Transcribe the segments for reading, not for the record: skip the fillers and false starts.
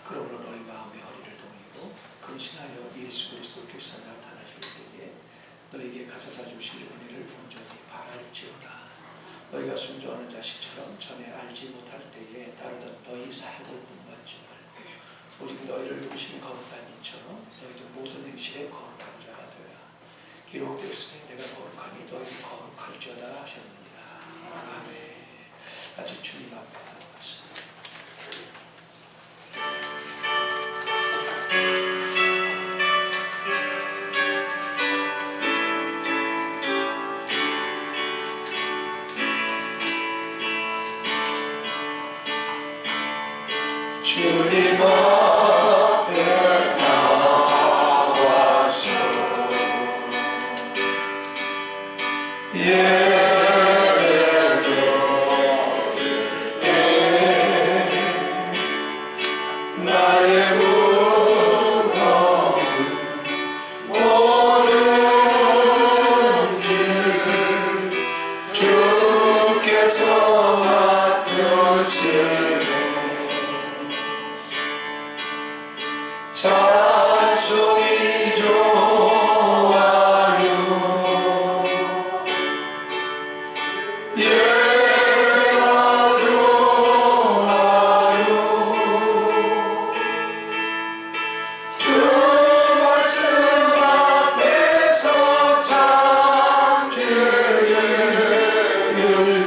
그러므로 너희 마음의 허리를 동이고 근신하여 예수 그리스도께서 나타나실 때에 너희에게 가져다 주실 은혜를 온전히 바랄지어다. 너희가 순종하는 자식처럼 전에 알지 못할 때에 따르던 너희 사역을 본받지 말고 오직 너희를 누르신 거룩한 이처럼 너희도 모든 행실에 거룩한 자가 되라. 기록되었으니 내가 거룩하니 너희도 거룩할지어다 하셨느니라. 아멘. 같이 주님 앞에 나아갔습니다. 주님 앞에 나와서 예배드릴 때 나의 무덤을 모른 줄 주께서 맡으시네. 찬송이 좋아요. 예배가 좋아요. 주 말씀 앞에서 참 주를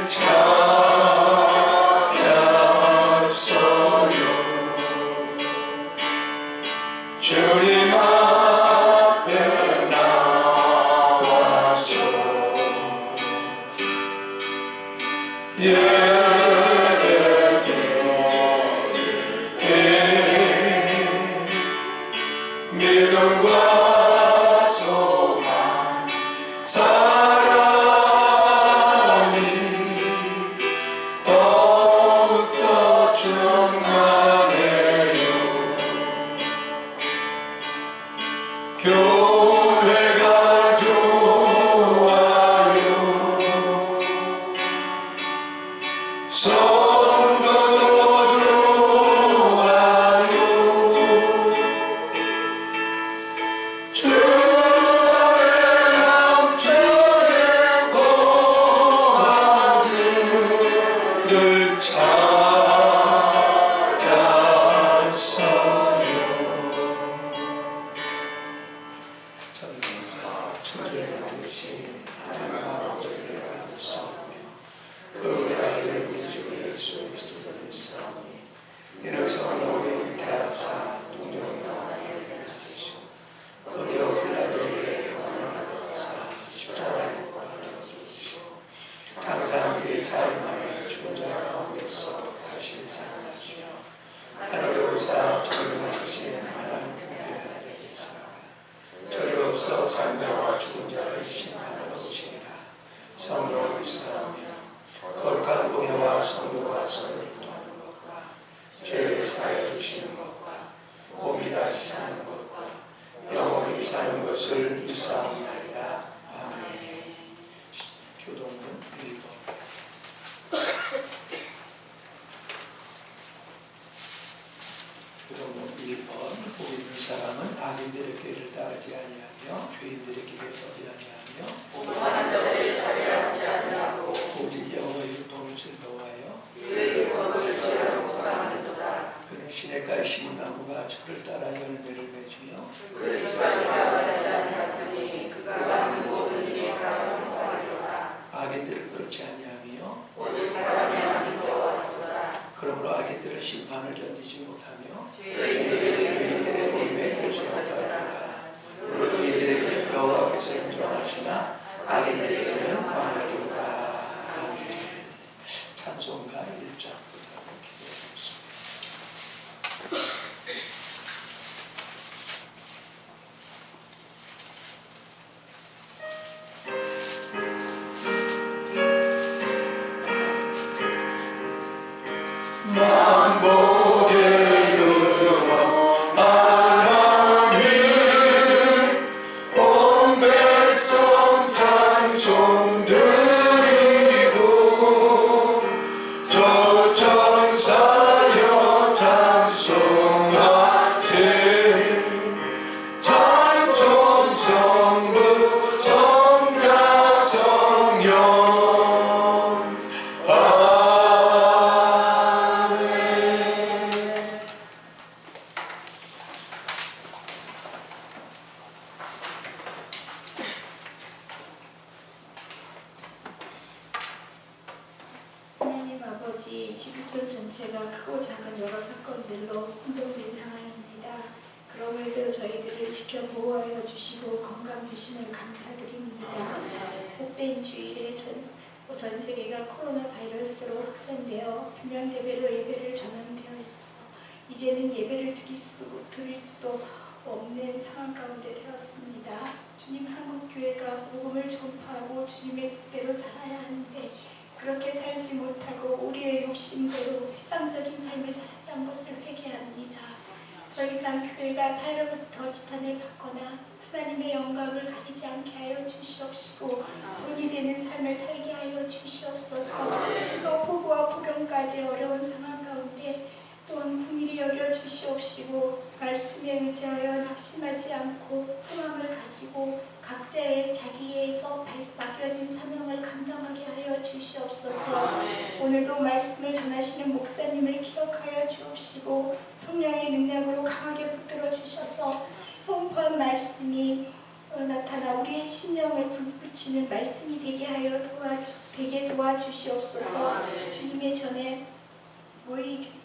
찾았어요. 주님 앞에 나와서 예배드릴 때 믿음과 소망 사랑이 더욱더 충만해요. 교회가 좋아요. 성도도 좋아요. 주 앞에 넘쳐난 고아들을 찾았어요. 천주를 계신 하나님 아버지를 감사하며 그 우리 아들 우리 주 예수 그리스도를 믿사오니 이는 성령의 잉태하사 동정녀 마리아를 가지시고 본디오 빌라도에게 영원한 받으사 십자가에 못 박혀 죽으시고 장사한 뒤에 사흘 만에 죽은 자 가운데서 다시 살아나시며 하늘에 오사 전능하신 하나님 공대에 앉아계시다가 저리로서 산자와 죽은 자를 심판하러 오시리라. 성령을 믿사오며 거룩한 공회와 성도와 선을 통하는 것과 죄를 사하여 주시는 것과 몸이 다시 사는 것과 영원히 사는 것을 믿사옵나이다. 아멘. 교동문 1번. 교동문 1번. 보고 있는 사람은 악인들의 꾀를 따르지 아니하며 죄인들의 길에 서지 아니하며 오만한 자들의 자리에 앉지 아니하고 오직 여호와의 율법을 즐거워하여 그의 율법을 죄로 묵상하는도다. 그는 시냇가에 심은 나무가 철을 따라 열매를 맺으며 그 잎사귀 22촌 전체가 크고 작은 여러 사건들로 혼동된 상황입니다. 그럼에도 저희들을 지켜 보호하여 주시고 건강 주심을 감사드립니다. 복된 주일에 전 세계가 코로나 바이러스로 확산되어 비명대배로 예배를 전환되어 있어 이제는 예배를 드릴 수도 없는 상황 가운데 되었습니다. 주님, 한국교회가 복음을 전파하고 주님의 뜻대로 살아야 하는데 그렇게 살지 못하고 우리의 욕심대로 세상적인 삶을 살았던 것을 회개합니다. 더 이상 교회가 사회로부터 지탄을 받거나 하나님의 영광을 가리지 않게 하여 주시옵시고 본이 되는 삶을 살게 하여 주시옵소서. 또 포부와 포경까지 어려운 상황 가운데 또한 긍휼히 여겨 주시옵시고 말씀에 의지하여 낙심하지 않고 소망을 가지고 각자의 자기에서 맡겨진 사명을 감당하게 하여 주시옵소서. 오늘도 말씀을 전하시는 목사님을 기억하여 주옵시고 성령의 능력으로 강하게 붙들어 주셔서 선포한 말씀이 나타나 우리의 심령을 불붙이는 말씀이 되게 하여 도와주시옵소서. 주님의 전에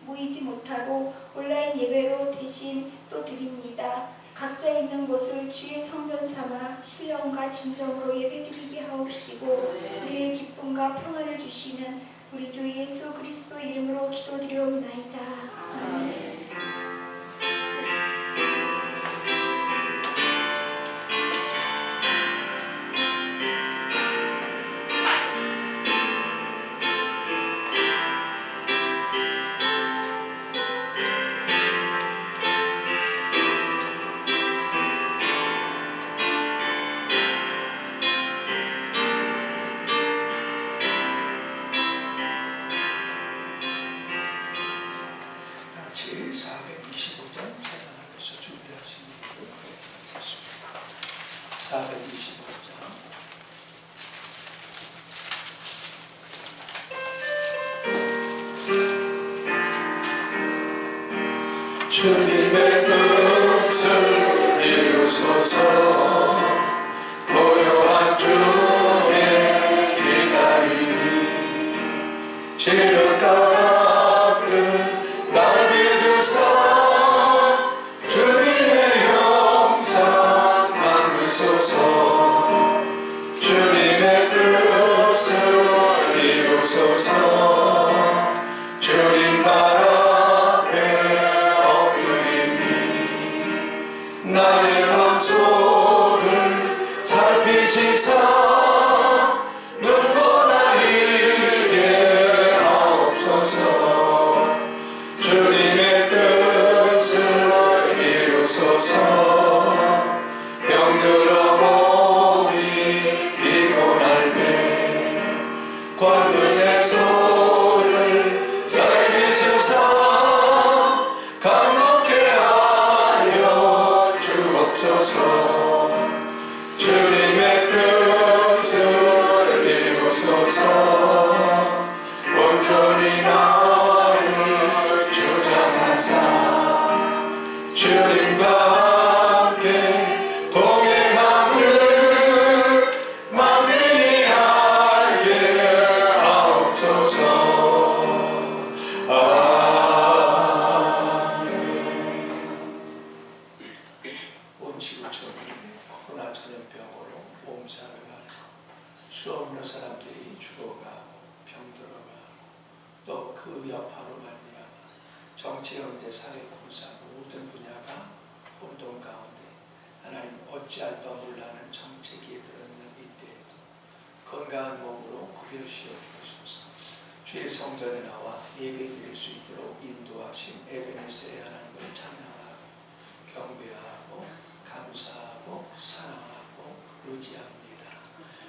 모이지 못하고 온라인 예배로 대신 또 드립니다. 각자 있는 곳을 주의 성전 삼아 신령과 진정으로 예배드리게 하옵시고 우리의 기쁨과 평안을 주시는 우리 주 예수 그리스도 이름으로 기도드리옵나이다. 아멘. 주님의 뜻을 이루소서. 고요한 중에 기다리니 지름과 같은 날 믿으사 주님의 영상 만드소서. 주님의 뜻을 이루소서. 주님 말 나의 맘속을 살피시사 눈보다 이게 하옵소서. 주님의 뜻을 이루소서. 병들어 몸이 피곤할 때 권능의 손을 살피시사 주님의 뜻을 이루소서. 온전히 나를 주장하사 주님과 함께 동행함을 만민이 알게 하옵소서. 수 없는 사람들이 죽어가고 병들어가고 또 그 여파로 말미암아 정치, 경제, 사회, 군사 모든 분야가 혼돈 가운데 하나님 어찌할 바 몰라하는 정책이 들어있는 이때에도 건강한 몸으로 구별시어 주옵소서. 주의 성전에 나와 예배드릴 수 있도록 인도하신 에베네셀의 하나님을 찬양하고 경배하고 감사하고 사랑하고 의지합니다.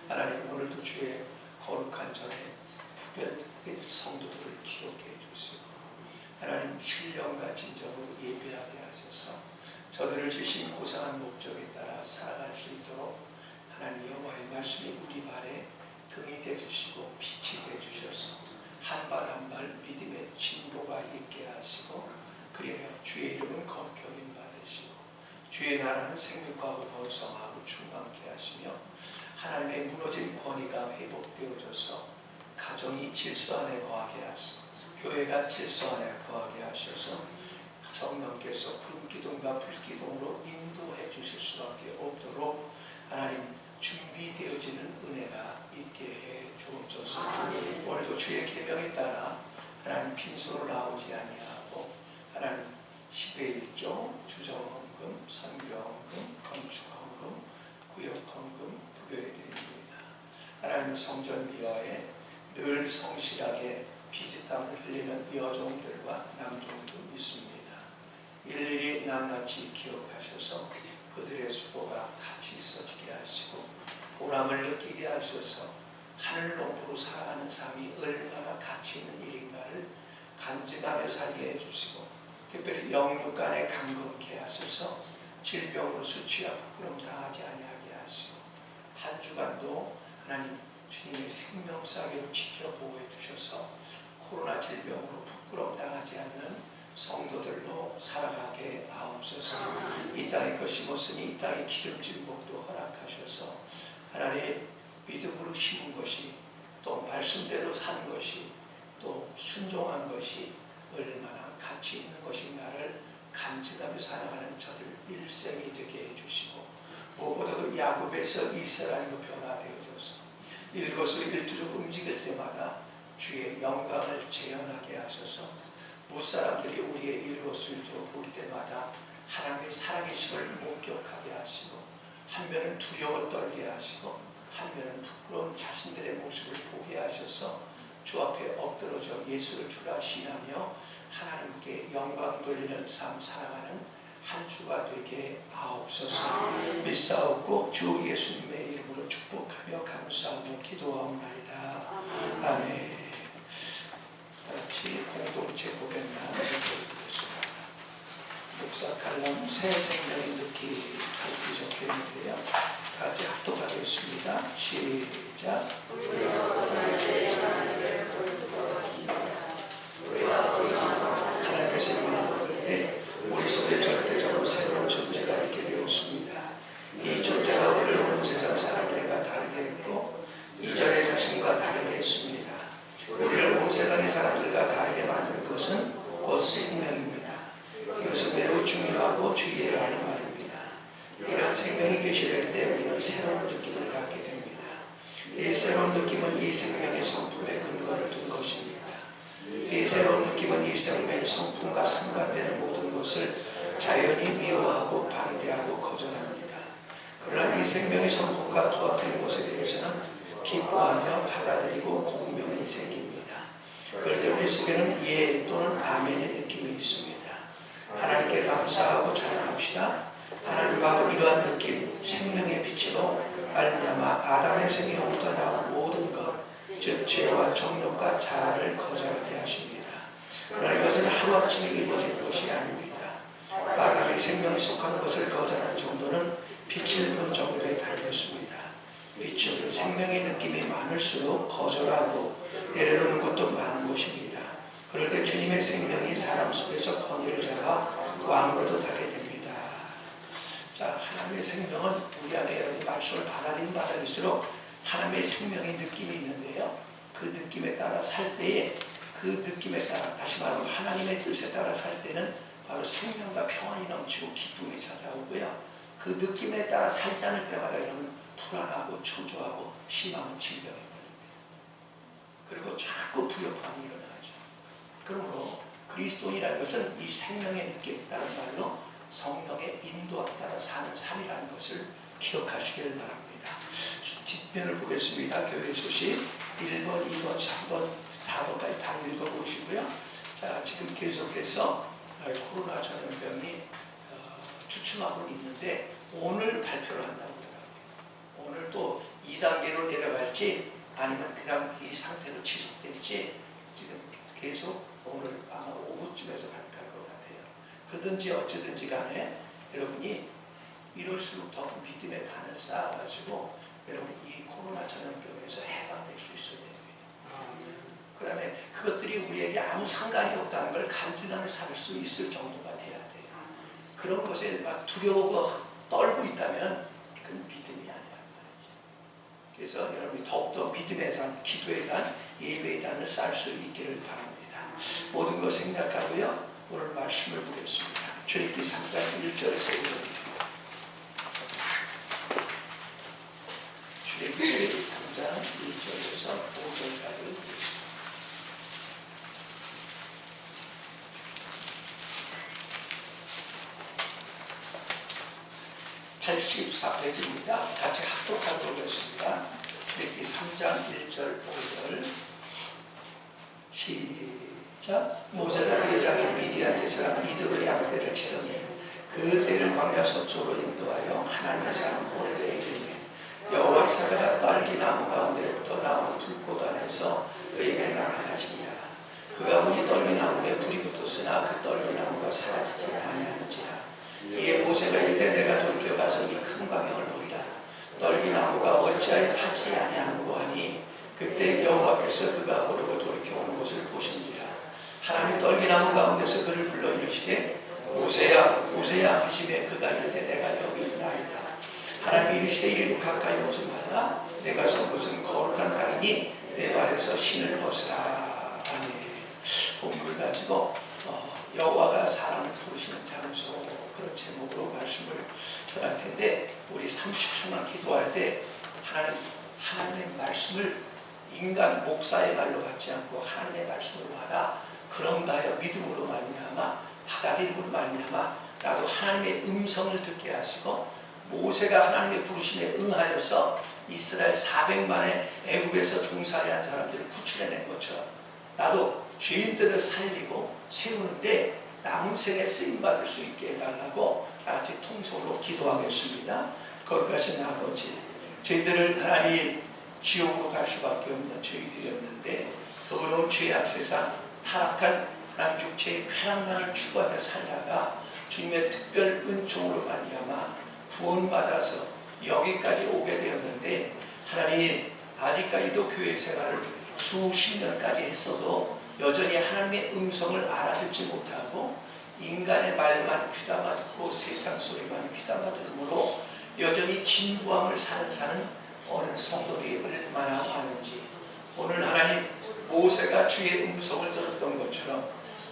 하나님, 오늘도 주의 거룩한 전에 부별된 성도들을 기억해 주시고 하나님 신령과 진정으로 예배하게 하셔서 저들을 주신 고상한 목적에 따라 살아갈 수 있도록 하나님 여호와의 말씀이 우리 발에 등이 되주시고 빛이 되주셔서 한 발 한 발 믿음의 진보가 있게 하시고 그래야 주의 이름은 거룩히 받으시고 주의 나라는 생육하고 번성하고 충만케 하시며 하나님의 무너진 권위가 회복되어져서 가정이 질서 안에 거하게 하시고 교회가 질서 안에 거하게 하셔서 성령께서 구름기둥과 불기둥으로 인도해 주실 수밖에 없도록 하나님 준비되어지는 은혜가 있게 해 주옵소서. 오늘도 주의 계명에 따라 하나님 빈손으로 나오지 아니하고 하나님 10의 1조 주정헌금, 선교헌금, 건축헌금, 구역헌금 부결해드립니다. 하나님 성전 미화에 늘 성실하게 피지땀을 흘리는 여종들과 남종도 있습니다. 일일이 낱낱이 기억하셔서 그들의 수고가 같이 있어지게 하시고 보람을 느끼게 하셔서 하늘 농부로 살아가는 삶이 얼마나 가치 있는 일인가를 간직하며 살게 해주시고 특별히 영육 간에 강건케 하셔서 질병으로 수치와 부끄럼 당하지 아니하게 하시고 한 주간도 하나님 주님의 생명사계로 지켜 보호해 주셔서 코로나 질병으로 부끄럼 당하지 않는 성도들로 살아가게 하옵소서. 이 땅에 것이 못으니 이 땅에 기름진 목도 허락하셔서 하나님 믿음으로 심은 것이 또 말씀대로 산 것이 또 순종한 것이 얼마나 가치 있는 것인가를 간직하며 살아가는 저들 일생이 되게 해주시고 무엇보다도 야곱에서 이스라엘로 변화되어져서 일거수일투족 움직일 때마다 주의 영광을 재현하게 하셔서 무사람들이 우리의 일거수일투족을 볼 때마다 하나님의 살아계심을 목격하게 하시고 한 면은 두려워 떨게 하시고 한 면은 부끄러운 자신들의 모습을 보게 하셔서 주 앞에 엎드러져 예수를 주라 신하며 하나님께 영광 돌리는 삶 살아가는 한 주가 되게 하옵소서. 믿사옵고 주 예수님의 이름으로 축복하며 감사하며 기도하옵나이다. 아멘. 다같이 공동체 고백만 드리겠습니다. 목사 칼럼 새 생명의 느낌 가득히 적혀있는데요. 다같이 합독하겠습니다. 시작. 하나님의 생명을 얻을 때 우리 속에 절대적으로 새로운 존재가 있게 되었습니다. 이 존재가 우리를 온 세상 사람들과 다르게 했고 이전의 자신과 다르게 했습니다. 우리를 온 세상의 사람들과 다르게 만든 것은 곧 생명입니다. 이것은 매우 중요하고 주의해야 할 말입니다. 이런 생명이 계시될 때 우리는 새로운 느낌을 갖게 됩니다. 이 새로운 느낌은 이 생명의 성품에 근거를 둔 것입니다. 이 새로운 느낌은 이 생명의 성품과 상반되는 모든 것을 자연히 미워하고 반대하고 거절합니다. 그러나 이 생명의 성품과 부합된 것에 대해서는 기뻐하며 받아들이고 공명이 생깁니다. 그럴 때 우리 속에는 예 또는 아멘의 느낌이 있습니다. 하나님께 감사하고 찬양합시다. 하나님 바로 이러한 느낌, 생명의 빛으로 말미암아 아담의 생애로부터 나온 모든 것, 즉 죄와 정욕과 자아를 거절하게 하십니다. 그러나 이것은 하루아침에 이루어질 것이 아닙니다. 아담의 생명에 속한 것을 거절한 정도는 빛을 본 정도에 달렸습니다. 빛은 생명의 느낌이 많을수록 거절하고 내려놓는 것도 많은 것입니다. 그럴 때 주님의 생명이 사람 속에서 권위를 잡아 왕으로도 타게 됩니다. 자, 하나님의 생명은 우리 안에 여러분이 말씀을 받아들일수록 하나님의 생명의 느낌이 있는데요. 그 느낌에 따라 살 때에 그 느낌에 따라 다시 말하면 하나님의 뜻에 따라 살 때는 바로 생명과 평안이 넘치고 기쁨이 찾아오고요. 그 느낌에 따라 살지 않을 때마다 여러분 불안하고 초조하고 심한 질병이 걸립니다. 그리고 자꾸 부역함이 일어나죠. 그러므로 그리스도인이라는 것은 이 생명의 느낌, 다른 말로 성령의 인도에 따라 사는 삶이라는 것을 기억하시길 바랍니다. 뒷면을 보겠습니다. 교회 소식 1번, 2번, 3번, 4번까지 다 읽어보시고요. 자, 지금 계속해서 코로나 전염병이 추춤하고 있는데 오늘 발표를 한다고 하더라고요. 오늘 또 2단계로 내려갈지 아니면 그냥 이 상태로 지속될지 지금 계속 오늘 아마 오후쯤에서 발표할 것 같아요. 그러든지 어쩌든지 간에 여러분이 이럴수록 더 믿음의 단을 쌓아가지고 여러분 이 코로나 전염병에서 해방될 수 있어야 됩니다. 그 다음에 그것들이 우리에게 아무 상관이 없다는 걸 간직하며 살 수 있을 정도가 돼야 돼요. 그런 것에 막 두려워하고 떨고 있다면 그건 믿음이 아니란 말이죠. 그래서 여러분이 더욱더 믿음의 단, 기도의 단, 예배의 단을 쌓을 수 있기를 바랍니다. 답해집니다. 같이 합독하도록 하겠습니다. 레위기 3장 1절 5절 시작. 모세가 그의 장인 미디안 제사장 이드로의 양떼를 치더니 그 떼를 광야 서쪽으로 인도하여 하나님의 산 호렙에 이르니 여호와의 사자가 딸기나무 가운데로부터 나오는 불꽃 안에서 그에게 나타나시니라. 그가 보니 떨기나무에 불이 붙었으나 그 떨기나무가 사라지지 아니하는지라. 이에 모세가 이르되 내가 돌이켜가서 이 큰 광야를 보리라. 떨기나무가 어찌하여 타지 아니하는고 하니 그때 여호와께서 그가 고르고 돌이켜오는 것을 보신지라. 하나님 떨기나무 가운데서 그를 불러 이르시되 모세야 모세야 하시매 그가 이르되 내가 여기 있나이다. 하나님이 이르시되 이리로 가까이 오지 말라. 내가 선 곳은 거룩한 땅이니 내 발에서 신을 벗으라. 아멘. 본문을 가지고 여호와가 사람을 부르시는 장소, 그런 제목으로 말씀을 전할 텐데, 우리 30초만 기도할 때 하나님의 말씀을 인간 목사의 말로 받지 않고 하나님의 말씀으로 받아 그런가 하여 믿음으로 말미암아 받아들임으로 말미암아 나도 하나님의 음성을 듣게 하시고, 모세가 하나님의 부르심에 응하여서 이스라엘 400만의 애굽에서 종살이 한 사람들을 구출해낸 것처럼 나도 죄인들을 살리고 세우는데 남은 생에 쓰임받을 수 있게 해달라고 다같이 통성으로 기도하겠습니다. 거룩하신 아버지, 저희들을 하나님 지옥으로 갈 수밖에 없는 저희들이었는데 더러운 죄악 세상 타락한 하나님 육체의 쾌락만을 추구하며 살다가 주님의 특별 은총으로 말미암아 구원받아서 여기까지 오게 되었는데, 하나님 아직까지도 교회 생활을 수십 년까지 했어도 여전히 하나님의 음성을 알아듣지 못하고 인간의 말만 귀담아 듣고 세상 소리만 귀담아 들음으로 여전히 진부함을 사는 어느 성도들이 얼마나 많은지, 오늘 하나님 모세가 주의 음성을 들었던 것처럼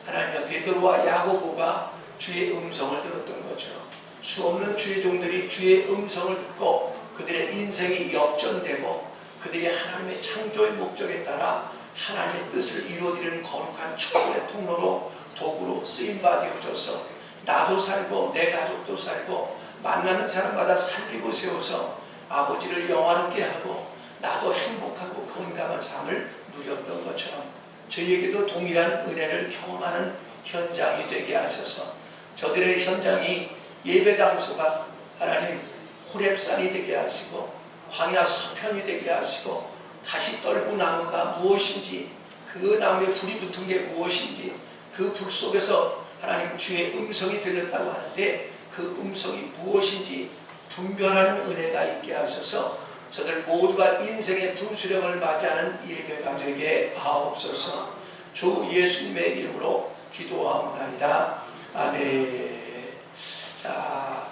하나님의 베드로와 야고보가 주의 음성을 들었던 것처럼 수없는 주의 종들이 주의 음성을 듣고 그들의 인생이 역전되고 그들이 하나님의 창조의 목적에 따라 하나님의 뜻을 이루어드리는 거룩한 축복의 통로로 도구로 쓰임받아져서 나도 살고 내 가족도 살고 만나는 사람마다 살리고 세워서 아버지를 영화롭게 하고 나도 행복하고 건강한 삶을 누렸던 것처럼 저희에게도 동일한 은혜를 경험하는 현장이 되게 하셔서 저들의 현장이 예배 장소가 하나님 호렙산이 되게 하시고 광야 서편이 되게 하시고 가시떨구 나무가 무엇인지, 그 나무에 불이 붙은 게 무엇인지, 그 불 속에서 하나님 주의 음성이 들렸다고 하는데 그 음성이 무엇인지 분별하는 은혜가 있게 하셔서 저들 모두가 인생의 분수령을 맞이하는 예배가 되게 하옵소서. 주 예수님의 이름으로 기도하옵나이다. 아멘. 자,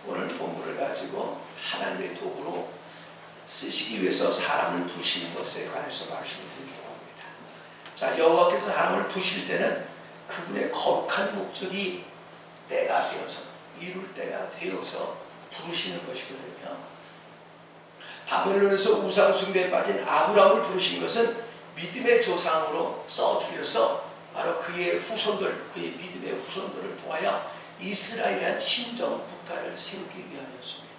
오늘 본문을 가지고 하나님의 도구로 쓰시기 위해서 사람을 부르시는 것에 관해서 말씀을 드리려고 합니다. 자, 여호와께서 사람을 부르실 때는 그분의 거룩한 목적이 때가 되어서, 이룰 때가 되어서 부르시는 것이거든요. 바벨론에서 우상숭배에 빠진 아브라함을 부르신 것은 믿음의 조상으로 써주셔서 바로 그의 후손들, 그의 믿음의 후손들을 통하여 이스라엘이란 신정 국가를 세우기 위함이었습니다.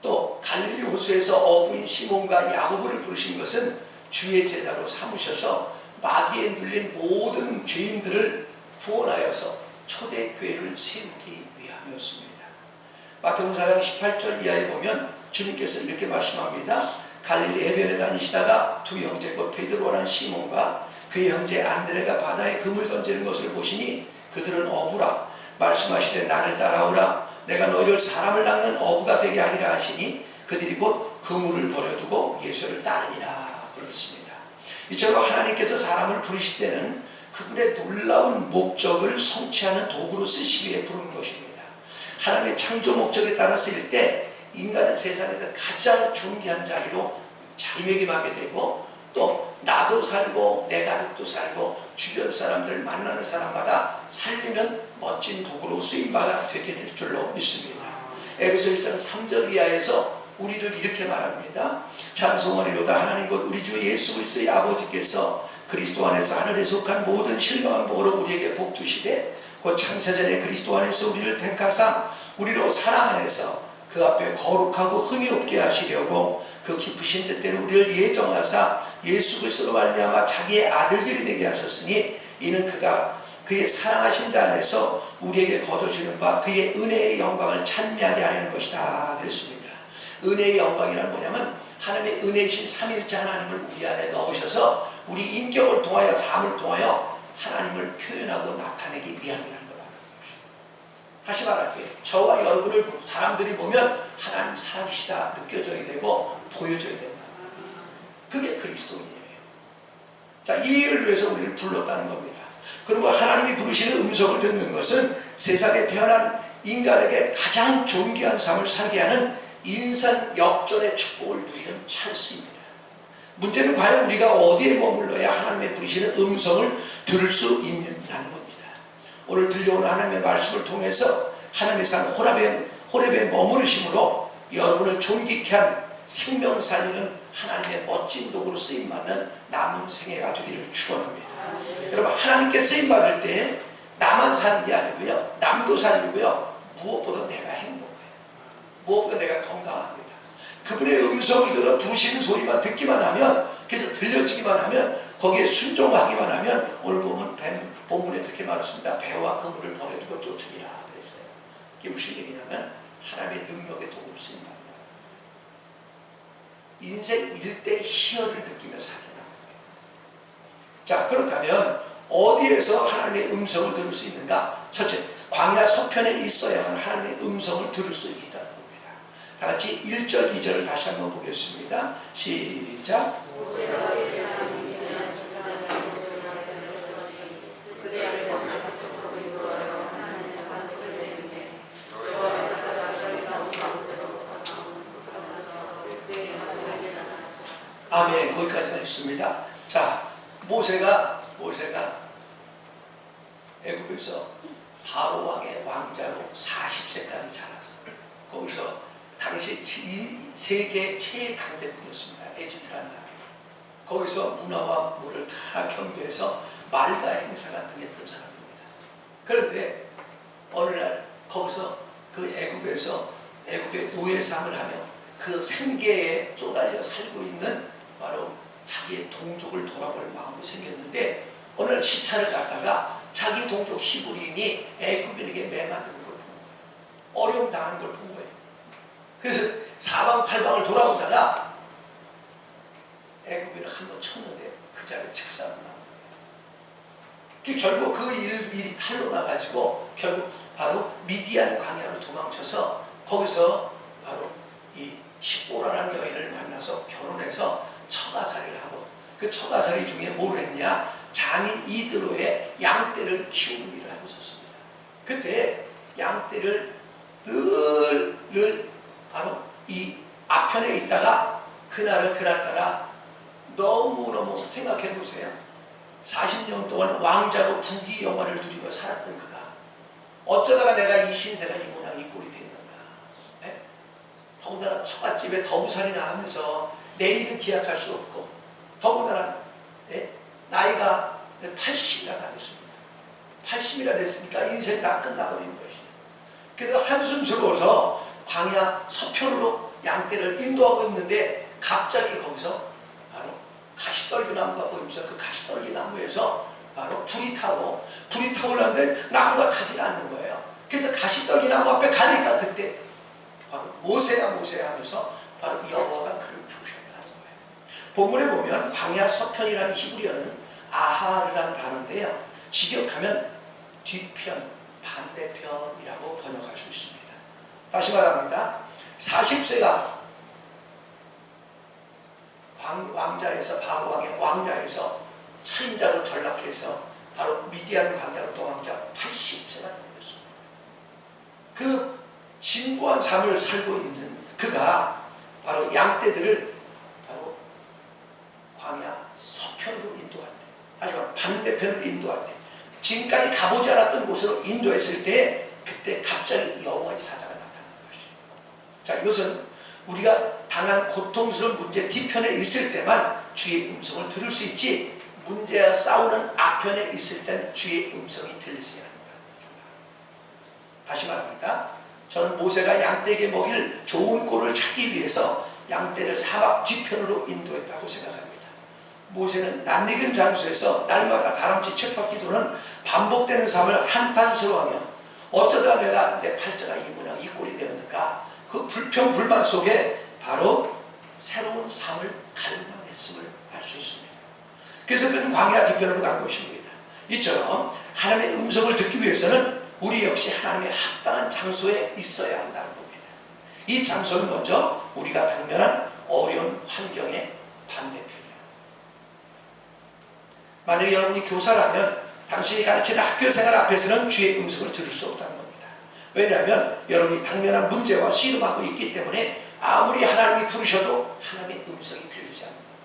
또 갈릴리 호수에서 어부인 시몬과 야고보를 부르신 것은 주의 제자로 삼으셔서 마귀에 눌린 모든 죄인들을 구원하여서 초대교회를 세우기 위함이었습니다. 마태복음 4장 18절 이하에 보면 주님께서 이렇게 말씀합니다. 갈릴리 해변에 다니시다가 두 형제 곧 베드로라는 시몬과 그의 형제 안드레가 바다에 그물 던지는 것을 보시니 그들은 어부라. 말씀하시되 나를 따라오라. 내가 너희를 사람을 낚는 어부가 되게 하리라 하시니 그들이 곧 그물을 버려두고 예수를 따르니라. 그렇습니다. 이처럼 하나님께서 사람을 부르실 때는 그분의 놀라운 목적을 성취하는 도구로 쓰시기 위해 부르는 것입니다. 하나님의 창조 목적에 따라 쓰일 때 인간은 세상에서 가장 존귀한 자리로 자리매김하게 되고, 또 나도 살고 내 가족도 살고 주변 사람들 만나는 사람마다 살리는 멋진 도구로 쓰임받아 되게 될 줄로 믿습니다. 에베소 1장 3절 이하에서 우리를 이렇게 말합니다. 찬송하리로다. 하나님 곧 우리 주 예수 그리스도의 아버지께서 그리스도 안에서 하늘에 속한 모든 신령한 복으로 우리에게 복 주시되 곧 창세전에 그리스도 안에서 우리를 택하사 우리로 사랑 안에서 그 앞에 거룩하고 흠이 없게 하시려고 그 기쁘신 뜻대로 우리를 예정하사 예수 그리스도로 말미암아 자기의 아들들이 되게 하셨으니 이는 그가 그의 사랑하신 자 안에서 우리에게 거저주는 바 그의 은혜의 영광을 찬미하게 하려는 것이다 그랬습니다. 은혜의 영광이란 뭐냐면 하나님의 은혜이신 삼일째 하나님을 우리 안에 넣으셔서 우리 인격을 통하여 삶을 통하여 하나님을 표현하고 나타내기 위함이라는 걸 아는 것이에요. 다시 말할게요. 저와 여러분을 사람들이 보면 하나님 살아계시다 느껴져야 되고 보여져야 된다. 그게 그리스도인이에요. 자, 이 일을 위해서 우리를 불렀다는 겁니다. 그리고 하나님이 부르시는 음성을 듣는 것은 세상에 태어난 인간에게 가장 존귀한 삶을 살게 하는 인생 역전의 축복을 누리는 찬스입니다. 문제는 과연 우리가 어디에 머물러야 하나님의 부르시는 음성을 들을 수 있느냐는 겁니다. 오늘 들려오는 하나님의 말씀을 통해서 하나님의 산 호렙에 머무르심으로 여러분을 존귀케 한 생명 살리는 하나님의 멋진 도구로 쓰임받는 남은 생애가 되기를 축원합니다. 여러분, 하나님께 쓰임받을 때 나만 사는 게 아니고요, 남도 살리고요, 무엇보다 내가 행복해요. 무엇보다 내가 건강합니다. 그분의 음성을 들어 부르시는 소리만 듣기만 하면, 그래서 들려지기만 하면, 거기에 순종하기만 하면, 오늘 보면 본문에 그렇게 말했습니다. 배와 그물을 버려두고 쫓으리라 그랬어요. 이게 무슨 얘기냐면 하나님의 능력의 도구로 쓰임받는다. 인생 일대 희열을 느끼며 살게 합니다. 자, 그렇다면 어디에서 하나님의 음성을 들을 수 있는가? 첫째, 광야 서편에 있어야만 하나님의 음성을 들을 수 있다는 겁니다. 다 같이 1절, 2절을 다시 한번 보겠습니다. 시작. 아멘. 거기까지만 있습니다. 자, 모세가 애굽에서 바로 왕의 왕자로 40세까지 자라서 거기서 당시 세계 최강대국이었습니다. 에집트라는 나라. 거기서 문화와 물을 다 겸비해서 말과 행사가 능했던 사람입니다. 그런데 어느 날 거기서 그 애굽의 노예 삶을 하며 그 생계에 쪼달려 살고 있는 바로 자기의 동족을 돌아볼 마음이 생겼는데, 어느 날 시차를 갔다가 자기 동족 히브리인이 애굽인에게 매맞는 걸 본 거예요. 어려움 당하는 걸 본 거예요. 그래서 사방팔방을 돌아보다가 애굽인을 한번 쳤는데 그 자리에 즉사가 나온 거예요. 결국 그 일이 탄로 나가지고 결국 바로 미디안 광야로 도망쳐서 거기서 바로 이 십보라라는 여인을 만나서 결혼해서 처가살이를 하고, 그 처가살이 중에 뭘 했냐? 장인 이드로의 양떼를 키우는 일을 하고 있었습니다. 그때 양떼를 늘 바로 이 앞편에 있다가 그날따라 너무너무 생각해 보세요. 40년 동안 왕자로 부귀영화를 누리며 살았던 그가 어쩌다가 내가 이 신세가 이 모양 이 꼴이 됐는가. 네? 더군다나 처갓집에 더부살이나 하면서 내일은 기약할 수 없고, 더군다나 나이가 80이나 됐습니다. 80이나 됐으니까 인생 다 끝나버린 것이에요. 그래서 한숨스러워서 광야 서편으로 양떼를 인도하고 있는데 갑자기 거기서 바로 가시떨기나무가 보이면서 그 가시떨기나무에서 바로 불이 타올랐는데 나무가 타질 않는 거예요. 그래서 가시떨기나무 앞에 가니까 그때 바로 모세야 하면서 바로 여호와가 그를 부르셨다는 거예요. 본문에 보면 광야 서편이라는 히브리어는 아하르란 단어인데요, 직역하면 뒤편, 반대편이라고 번역할 수 있습니다. 다시 말합니다. 40세가 왕자에서 바로 왕의 왕자에서 살인자로 전락해서 바로 미디안 광야로 도망자 80세가 되었습니다. 그 진부한 삶을 살고 있는 그가 바로 양떼들을 바로 광야 서편으로 인도할 때, 하지만 반대편으로 인도할 때, 지금까지 가보지 않았던 곳으로 인도했을 때 그때 갑자기 여호와의 사자가 나타나는 것이에요. 자, 이것은 우리가 당한 고통스러운 문제 뒤편에 있을 때만 주의 음성을 들을 수 있지, 문제와 싸우는 앞편에 있을 때는 주의 음성이 들리지 않는다. 다시 말합니다. 저는 모세가 양떼에게 먹일 좋은 꼴을 찾기 위해서 양떼를 사막 뒤편으로 인도했다고 생각합니다. 모세는 낯익은 장소에서 날마다 다람쥐 쳇바퀴도는 반복되는 삶을 한탄스러워하며 어쩌다 내가 내 팔자가 이 모양 이 꼴이 되었는가, 그 불평불만 속에 바로 새로운 삶을 갈망했음을 알 수 있습니다. 그래서 그는 광야 뒤편으로 간 것입니다. 이처럼 하나님의 음성을 듣기 위해서는 우리 역시 하나님의 합당한 장소에 있어야 한다는 겁니다. 이 장소는 먼저 우리가 당면한 어려운 환경의 반대편이에요. 만약에 여러분이 교사라면 당신이 가르치는 학교 생활 앞에서는 주의 음성을 들을 수 없다는 겁니다. 왜냐하면 여러분이 당면한 문제와 씨름하고 있기 때문에 아무리 하나님이 부르셔도 하나님의 음성이 들리지 않는 겁니다.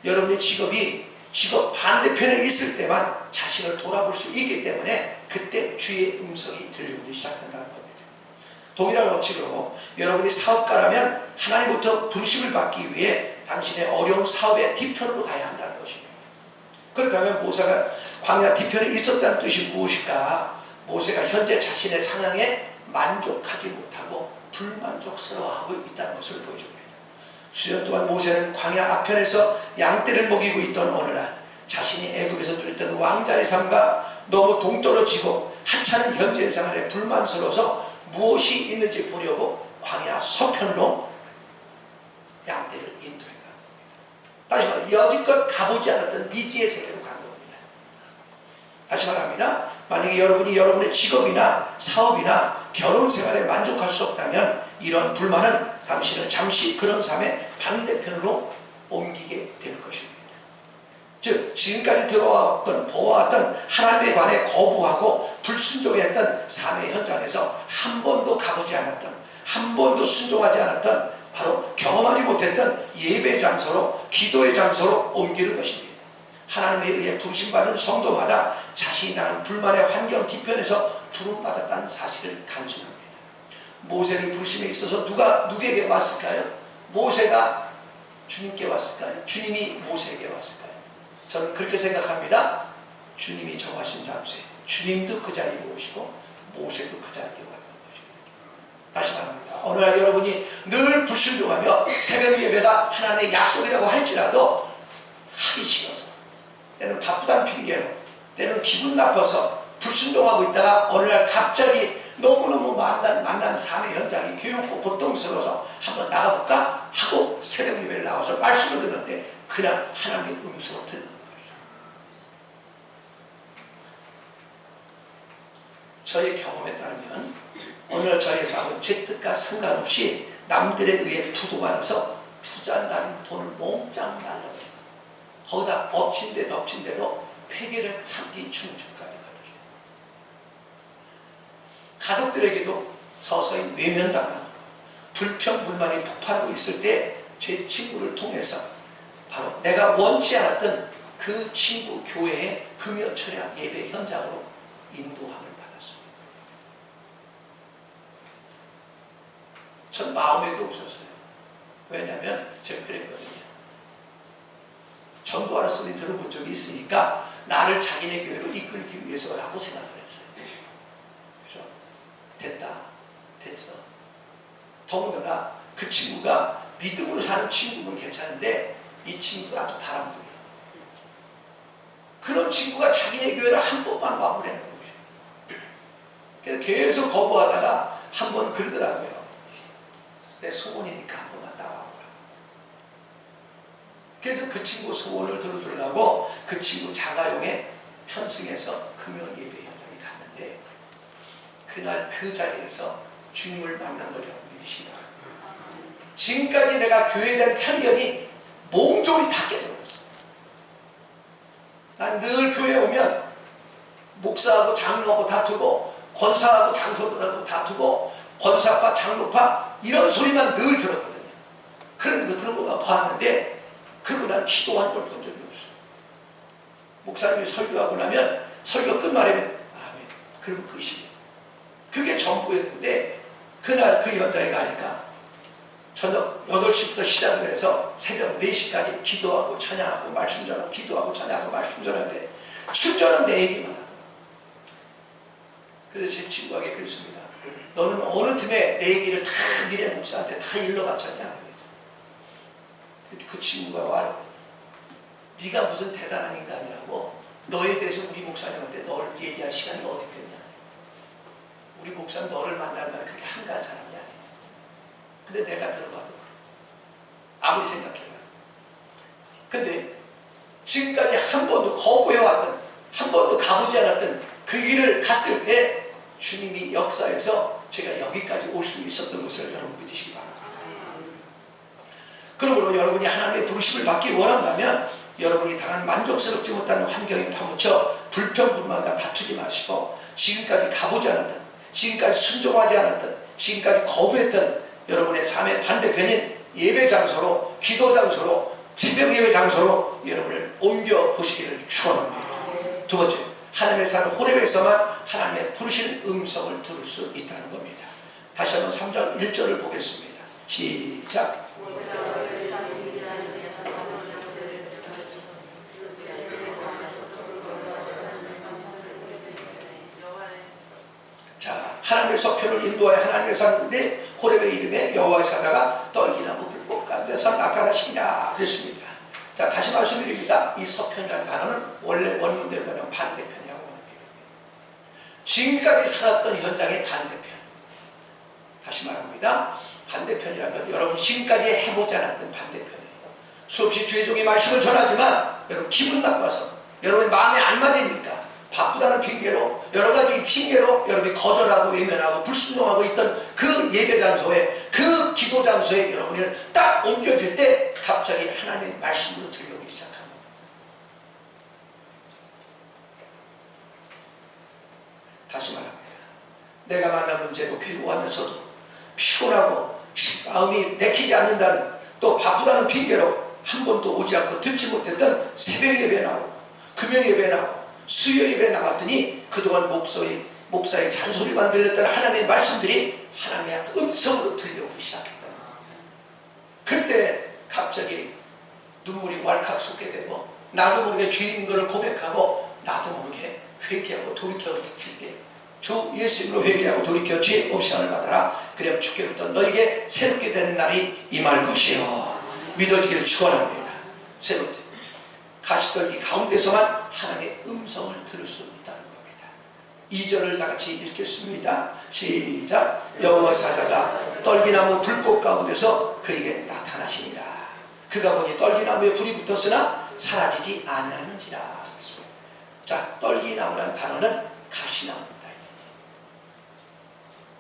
여러분의 직업 반대편에 있을 때만 자신을 돌아볼 수 있기 때문에 그때 주의 음성이 들려오기 시작한다는 겁니다. 동일한 원칙으로 여러분이 사업가라면 하나님부터 부르심을 받기 위해 당신의 어려운 사업의 뒤편으로 가야 한다는 것입니다. 그렇다면 모세가 광야 뒤편에 있었다는 뜻이 무엇일까? 모세가 현재 자신의 상황에 만족하지 못하고 불만족스러워하고 있다는 것을 보여줍니다. 수년 동안 모세는 광야 앞편에서 양떼를 먹이고 있던 어느 날 자신이 애굽에서 누렸던 왕자의 삶과 너무 동떨어지고 하찮은 현재 생활에 불만스러워서 무엇이 있는지 보려고 광야 서편으로 양떼를 인도했다. 다시 말해 여지껏 가보지 않았던 미지의 세계로 간 겁니다. 다시 말합니다. 만약에 여러분이 여러분의 직업이나 사업이나 결혼 생활에 만족할 수 없다면 이런 불만은 당신을 잠시 그런 삶의 반대편으로 옮기게 될 것입니다. 즉 지금까지 보아왔던 하나님에 관해 거부하고 불순종했던 삶의 현장에서 한 번도 가보지 않았던, 한 번도 순종하지 않았던, 바로 경험하지 못했던 예배 장소로, 기도의 장소로 옮기는 것입니다. 하나님에 의해 부르심받은 성도마다 자신이 당한 불만의 환경 뒤편에서 부름받았다는 사실을 간수합니다. 모세를 부르심에 있어서 누구에게 왔을까요? 모세가 주님께 왔을까요? 주님이 모세에게 왔을까요? 저는 그렇게 생각합니다. 주님이 정하신 장소에 주님도 그 자리에 오시고 모세도 그 자리에 왔던 것입니다. 다시 말합니다. 어느 날 여러분이 늘 불순종하며 새벽 예배가 하나님의 약속이라고 할지라도 하기 싫어서, 때는 바쁘다는 핑계로, 때는 기분 나빠서 불순종하고 있다가 어느 날 갑자기 너무너무 만난 삶의 현장이 괴롭고 고통스러워서 한번 나가볼까 하고 새벽 예배를 나와서 말씀을 듣는데 그냥 하나님의 음성을 듣는 거예요. 저의 경험에 따르면 오늘 저의 삶은 제 뜻과 상관없이 남들에 의해 부도가 나서 투자한다는 돈을 몽땅 날려버려요. 거기다 엎친 데 덮친 대로 폐결핵 3기 중증까지 걸려요. 가족들에게도 서서히 외면당하고 불평불만이 폭발하고 있을 때 제 친구를 통해서 바로 내가 원치 않았던 그 친구 교회의 금요철야 예배 현장으로 인도함을 받았습니다. 전 마음에도 없었어요. 왜냐하면 제가 그랬거든요. 전도하는 소리 들어본 적이 있으니까 나를 자기네 교회로 이끌기 위해서라고 생각을 했어요. 그래서 됐어. 더군다나 그 친구가 믿음으로 사는 친구는 괜찮은데 이 친구가 아주 바람둥이에요. 그런 친구가 자기네 교회를 한 번만 와보라는 거죠. 그래서 계속 거부하다가 한 번은 그러더라고요. 내 소원이니까 한 번만 따와보라. 그래서 그 친구 소원을 들어주려고 그 친구 자가용에 편승해서 금요 예배 현장에 갔는데 그날 그 자리에서 주님을 만난 걸 여러분 믿으신가요? 지금까지 내가 교회에 대한 편견이 몽졸이 다 깨져버렸어. 난 늘 교회에 오면 목사하고 장로하고 다투고 권사하고 장소들하고 다투고 권사파 장로파 이런 소리만 늘 들었거든요. 그런데 그런 거만 봤는데 그리고 난 기도하는 걸 본 적이 없어요. 목사님이 설교하고 나면 설교 끝말에 아멘. 그러면 끝이에요. 그게 전부였는데 그날 그 현장에 가니까 저녁 8시부터 시작을 해서 새벽 4시까지 기도하고 찬양하고 말씀 전하고 기도하고 찬양하고 말씀 전하는데 순전한 내 얘기만 하더라고요. 그래서 제 친구에게 그랬습니다. 너는 어느 틈에 내 얘기를 다 니네 목사한테 다 일러바쳤냐. 그 친구가 와, 네가 무슨 대단한 인간이라고 너에 대해서 우리 목사님한테 너를 얘기할 시간이 어디 있겠냐. 우리 목사는 너를 만날 만한 그렇게 한가한 사람이 아니야. 근데 내가 들어봐도 그래. 아무리 생각해봐도. 근데 지금까지 한 번도 거부해왔던, 한 번도 가보지 않았던 그 길을 갔을 때 주님이 역사에서 제가 여기까지 올 수 있었던 것을 여러분 믿으시기 바랍니다. 그러므로 여러분이 하나님의 부르심을 받기 원한다면 여러분이 당한 만족스럽지 못한 환경에 파묻혀 불평불만과 다투지 마시고 지금까지 가보지 않았던, 지금까지 순종하지 않았던, 지금까지 거부했던 여러분의 삶의 반대편인 예배 장소로, 기도 장소로, 새벽 예배 장소로 여러분을 옮겨 보시기를 축원합니다. 두 번째, 하나님의 산 호렙에서만 하나님의 부르시는 음성을 들을 수 있다는 겁니다. 다시 한번 3장 1절을 보겠습니다. 시작. 자, 하나님의 서편을 인도하여 하나님의 산에 호렙의 이름에 여호와의 사자가 떨기나무 불꽃 가운데서 나타나시니라 그랬습니다. 자, 다시 말씀드립니다. 이 서편이라는 단어는 원래 원문대로 말하면 반대편이라고 합니다. 지금까지 살았던 현장의 반대편. 다시 말합니다. 반대편이라는 건 여러분 지금까지 해보지 않았던 반대편이에요. 수없이 주의 종이 말씀을 전하지만 여러분 기분 나빠서, 여러분 마음에 안 맞으니까 바쁘다는 핑계로, 여러 가지 핑계로 여러분이 거절하고 외면하고 불순종하고 있던 그 예배 장소에, 그 기도 장소에 여러분이 딱 옮겨질 때 갑자기 하나님의 말씀으로 들려오기 시작합니다. 다시 말합니다. 내가 만난 문제로 괴로워하면서도 피곤하고 마음이 내키지 않는다는, 또 바쁘다는 핑계로 한 번도 오지 않고 듣지 못했던 새벽 예배 나오고 금요 예배 나오고 수요 예배 나갔더니 그동안 목사의 잔소리만 들렸던 하나님의 말씀들이 하나님의 음성으로 들려오기 시작했다. 그때 갑자기 눈물이 왈칵 솟게 되고 나도 모르게 죄인인 것을 고백하고 나도 모르게 회개하고 돌이켜질 때 주 예수님으로 회개하고 돌이켜 죄 없이 하늘 받아라. 그러면 주께로부터 너에게 새롭게 되는 날이 임할 것이요 믿어지기를 축원합니다. 세 번째, 가시떨기 가운데서만 하나님의 음성을 들을 수 있다는 겁니다. 2절을 다 같이 읽겠습니다. 시작. 여호와 사자가 떨기나무 불꽃 가운데서 그에게 나타나시니라. 그가 보니 떨기나무에 불이 붙었으나 사라지지 아니하는지라. 자, 떨기나무라는 단어는 가시나무입니다.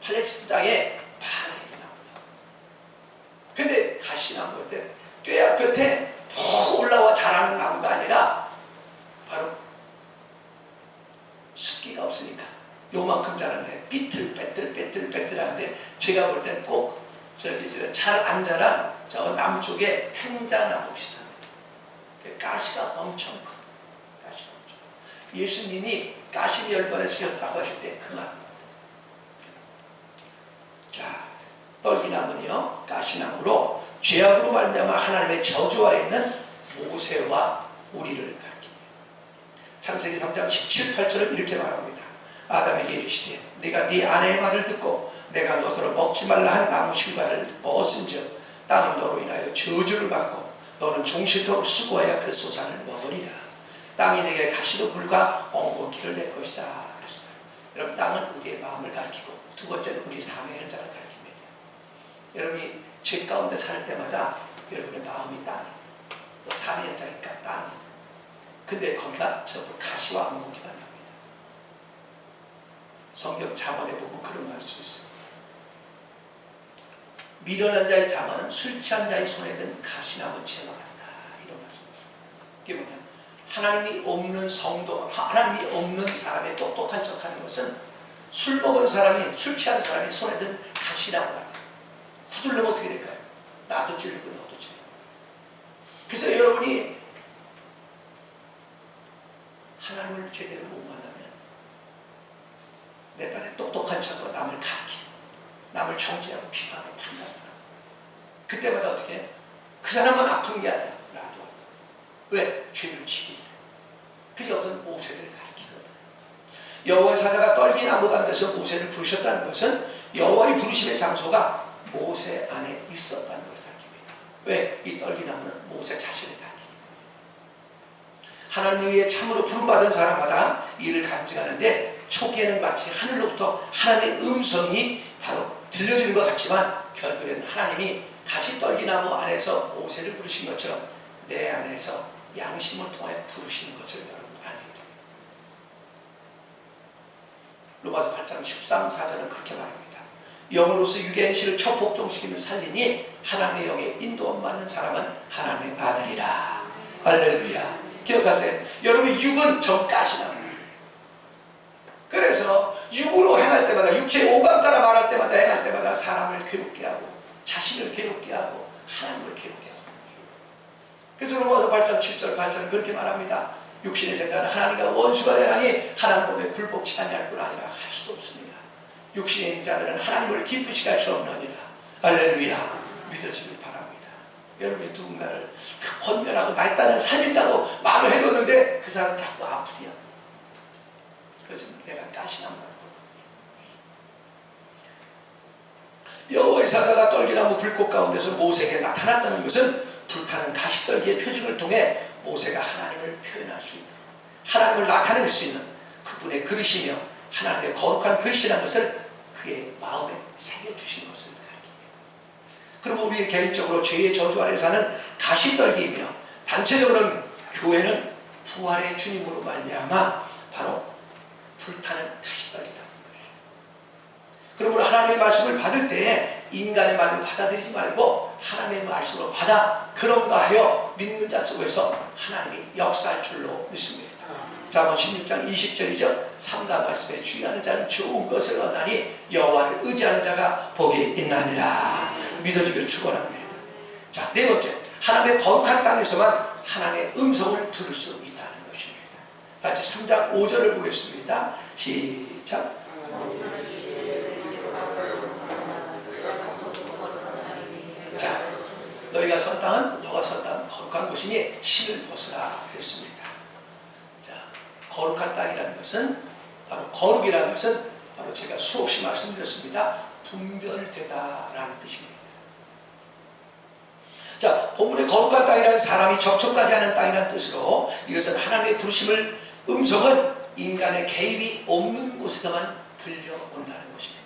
팔레스타인 땅에 바람이 나옵니다. 근데 가시나무인데 뼈 곁에 푹 올라와 자라는 나무가 아니라 바로 습기가 없으니까 요만큼 자라는데 삐뚤빼뚤하는데 제가 볼 땐 꼭 잘 안 자란 저 남쪽의 탱자나무 비슷합니다. 가시가 엄청 커. 가시가 엄청 커. 예수님이 가시 열반에 쓰셨다고 하실 때 그 말입니다. 자, 떨기나무는요 가시나무로 죄악으로 말미암아 하나님의 저주 아래 있는 모세와 우리를 가리킵니다. 창세기 3장 17, 18절을 이렇게 말합니다. 아담에게 이르시되 네가 네 아내의 말을 듣고 내가 너더러 먹지 말라 한 나무 실과를 먹었은즉 땅은 너로 인하여 저주를 받고 너는 종실토록 수고하여 그 소산을 먹으리라. 땅이 내게 가시도 불과 엉겅퀴를 낼 것이다. 여러분, 땅은 우리의 마음을 가리키고 두 번째는 우리 삶의 현장을 가리킵니다. 여러분이 죄 가운데 살 때마다 여러분의 마음이 땅이, 또 삶의 현장이니까 땅이. 근데 거기가 전부 가시와 엉겅퀴가 납니다. 성경 잠언에 보면 그런 말씀이 있어요. 미련한 자의 잠언은 술 취한 자의 손에 든 가시나무처럼 한다. 이런 말씀이 있습니다. 이게 뭐냐? 하나님이 없는 성도, 하나님이 없는 사람의 똑똑한 척하는 것은 술 먹은 사람이, 술 취한 사람이 손에 든 가시나무 같아요. 후들르면 어떻게 될까요? 나도 찔리고 너도 찔리고. 그래서 여러분이 하나님을 제대로 못 만나면 내 딴에 똑똑한 척하고 남을 가리키고 남을 정죄하고 비판하고 판단하고 그때마다 어떻게 해? 그 사람만 아픈 게 아니야. 나도. 왜? 죄를 지기 때문에. 그래서 여기서는 모세를 가리키거든. 여호와의 사자가 떨기나무 가운데서 모세를 부르셨다는 것은 여호와의 부르심의 장소가 모세 안에 있었다는 것을 가르칩니다. 왜? 이 떨기나무는 모세 자신을 가르칩니다. 하나님의 참으로 부름받은 사람마다 이를 간증하는데 초기에는 마치 하늘로부터 하나님의 음성이 바로 들려지는 것 같지만 결국에는 하나님이 가시떨기나무 안에서 모세를 부르신 것처럼 내 안에서 양심을 통해 부르시는 것을 여러분 알게 됩니다. 로마서 8장 13, 14절은 그렇게 말합니다. 영으로서 육의 행실을 첫 복종시키는 살리니 하나님의 영에 인도함 받는 사람은 하나님의 아들이라. 할렐루야. 기억하세요. 여러분의 육은 정가시나무. 그래서 육으로 행할 때마다, 육체의 오감 따라 말할 때마다, 행할 때마다 사람을 괴롭게 하고 자신을 괴롭게 하고 하나님을 괴롭게 하고. 그래서 로마서 8장 7절 8절은 그렇게 말합니다. 육신의 생각은 하나님과 원수가 되나니 하나님 법에 굴복치 아니할 뿐 아니라 할 수도 없습니다. 육신의 있는 자들은 하나님을 기쁘시게 할 수 없느니라. 할렐루야. 믿어지길 바랍니다. 여러분이 누군가를 권면하고 나의 딸은 살린다고 말을 해뒀는데 그 사람 자꾸 아프디야. 그래서 내가 가시나무라고. 여호와의 사자가 떨기나무 불꽃 가운데서 모세에게 나타났다는 것은 불타는 가시떨기의 표징을 통해 모세가 하나님을 표현할 수 있도록 하나님을 나타낼 수 있는 그분의 그릇이며 하나님의 거룩한 그릇이라는 것을 그의 마음에 새겨주신 것을 가르칩니다. 그러면 우리 개인적으로 죄의 저주 아래 사는 가시떨기이며 단체적으로는 교회는 부활의 주님으로 말미암아 바로 불타는 가시떨기라는 거예요. 그러므로 하나님의 말씀을 받을 때에 인간의 말로 받아들이지 말고 하나님의 말씀으로 받아 그런가 하여 믿는 자 속에서 하나님이 역사할 줄로 믿습니다. 잠언 16장 20절이죠. 삼가 말씀에 주의하는 자는 좋은 것을 얻나니 여호와를 의지하는 자가 복이 있나니라. 믿어지기를 축원합니다. 자, 네 번째, 하나님의 거룩한 땅에서만 하나님의 음성을 들을 수 있다는 것입니다. 같이 3장 5절을 보겠습니다. 시작. 자, 너희가 선 땅은 너가 선 땅은 거룩한 곳이니 신을 벗으라 그랬습니다. 자, 거룩한 땅이라는 것은 바로 거룩이라는 것은 바로 제가 수없이 말씀드렸습니다. 분별되다라는 뜻입니다. 자, 본문의 거룩한 땅이라는 사람이 접촉하지 않은 땅이라는 뜻으로 이것은 하나님의 부르심을 음성은 인간의 개입이 없는 곳에서만 들려온다는 것입니다.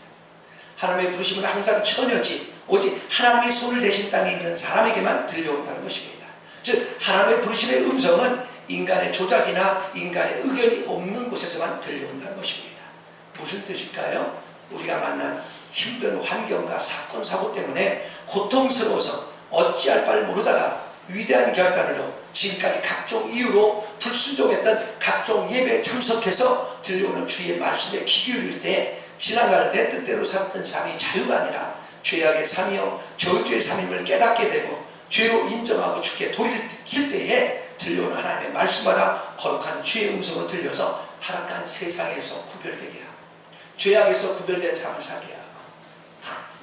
하나님의 부르심은 항상 처녀지 오직 하나님의 손을 대신 땅에 있는 사람에게만 들려온다는 것입니다. 즉 하나님의 부르심의 음성은 인간의 조작이나 인간의 의견이 없는 곳에서만 들려온다는 것입니다. 무슨 뜻일까요? 우리가 만난 힘든 환경과 사건 사고 때문에 고통스러워서 어찌할 바를 모르다가 위대한 결단으로 지금까지 각종 이유로 불순종했던 각종 예배에 참석해서 들려오는 주의 말씀에 귀 기울일 때 지나갈 내 뜻대로 살았던 삶이 자유가 아니라 죄악의 삶이요 저주의 삶임을 깨닫게 되고 죄로 인정하고 죽게 돌이킬 때에 들려오는 하나님의 말씀마다 거룩한 주의 음성으로 들려서 타락한 세상에서 구별되게 하고 죄악에서 구별된 삶을 살게 하고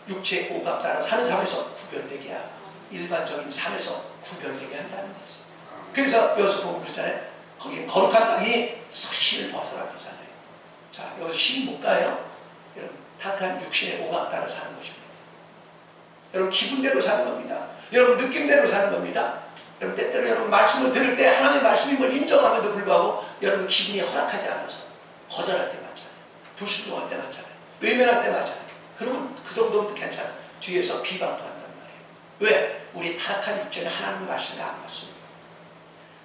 육체의 오감 따라 사는 삶에서 구별되게 하고 일반적인 삶에서 구별되게 한다는 거죠. 그래서 여기서 보면 그러잖아요. 거기 거룩한 땅이 신을 벗어라 그러잖아요. 자, 여기서 신 못 가요? 여러분, 타락한 육신의 오감 따라 사는 것입니다. 여러분, 기분대로 사는 겁니다. 여러분, 느낌대로 사는 겁니다. 여러분, 때때로 여러분 말씀을 들을 때 하나님의 말씀임을 인정함에도 불구하고 여러분 기분이 허락하지 않아서 거절할 때 많잖아요. 불순종할 때 많잖아요. 외면할 때 많잖아요. 그러면 그 정도면 괜찮아요. 뒤에서 비방도 한단 말이에요. 왜? 우리 타락한 육체는 하나님의 말씀에 안 맞습니다.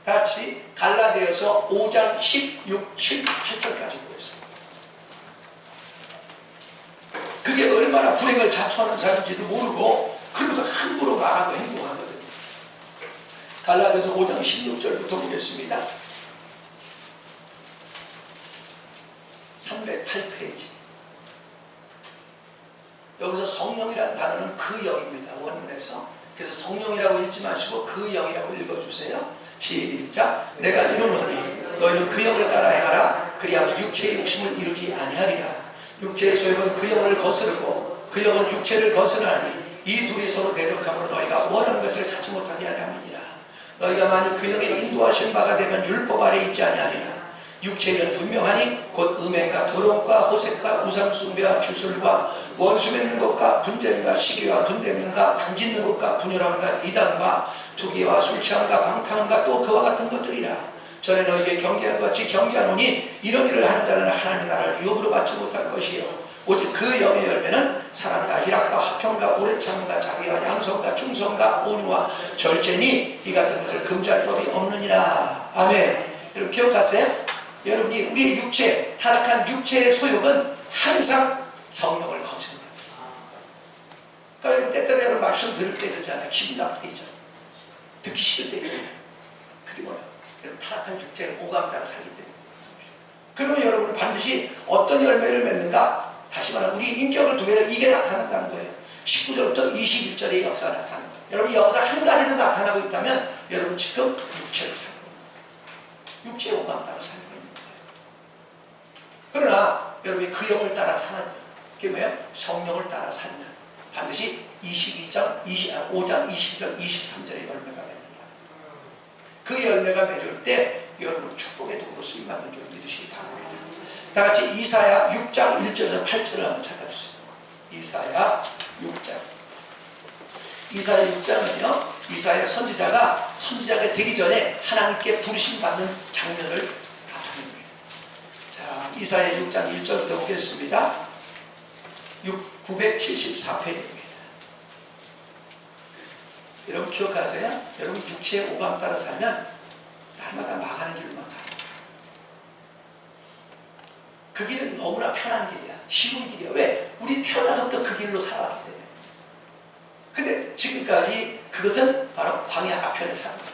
다 같이 갈라디아서 5장 16, 7, 8절까지 보겠습니다. 그게 얼마나 불행을 자초하는 사람인지도 모르고 그러고도 함부로 말하고 행동하거든요. 갈라디아서 5장 16절부터 보겠습니다. 308페이지. 여기서 성령이라는 단어는 그 영입니다. 원문에서. 그래서 성령이라고 읽지 마시고 그 영이라고 읽어주세요. 시작. 내가 이루노니 너희는 그 영을 따라 행하라. 그리하면 육체의 욕심을 이루지 아니하리라. 육체의 소욕은 그 영을 거스르고 그 영은 육체를 거스르나니 이 둘이 서로 대적함으로 너희가 원하는 것을 갖지 못하게 하려 함이니라. 너희가 만일 그 영의 인도하신 바가 되면 율법 아래 있지 아니하리라. 육체의 일은 분명하니 곧 음행과 더러움과 호색과 우상숭배와 주술과 원수 맺는 것과 분쟁과 시기와 분대면과 당짓는 것과 분열함과 이단과 투기와 술취함과 방탕함과 또 그와 같은 것들이라. 전에 너희에게 경계한 것 같이 경계하노니 이런 일을 하는 자는 하나님의 나라를 유업으로 받지 못할 것이요 오직 그 영의 열매는 사랑과 희락과 화평과 오래 참음과 자비와 양성과 충성과 온유와 절제니 이 같은 것을 금지할 법이 없느니라. 아멘. 여러분 기억하세요? 여러분이 우리의 육체, 타락한 육체의 소욕은 항상 성령을 거스릅니다. 그러니까 여러분 때때로 여러분 말씀 들을 때 그러잖아요. 기분 나쁠 때 있잖아요. 듣기 싫을 때 있잖아요. 그게 뭐예요? 여러분 타락한 육체를 오감 따라 살기 때문에. 그러면 여러분은 반드시 어떤 열매를 맺는가? 다시 말하면 우리 인격을 통해서 이게 나타난다는 거예요. 19절부터 21절의 역사가 나타나는 거예요. 여러분 여기서 한 가지도 나타나고 있다면 여러분 지금 육체를 살고 육체의 오감 따라 살고 있는 거예요. 그러나 여러분이 그 영을 따라 사는 거예요. 그게 뭐예요? 성령을 따라 살면 반드시 5장 20절 23절의 열매가 맺는다. 그 열매가 맺을 때 여러분 축복의 도구로 쓰임받는 줄 믿으시기 바랍니다. 다같이 이사야 6장 1절에서 8절을 한번 찾아주세요. 이사야 6장. 이사야 6장은요, 이사야 선지자가 되기 전에 하나님께 부르심 받는 장면을 나타낸 거예요. 자, 이사야 6장 1절부터 보겠습니다. 974페이지입니다. 여러분 기억하세요? 여러분 육체의 오감 따라 살면 날마다 망하는 길로만 가요. 그 길은 너무나 편한 길이야. 쉬운 길이야. 왜? 우리 태어나서부터 그 길로 살아왔기 때문에. 근데 지금까지 그것은 바로 광야 앞편에 사는 거예요.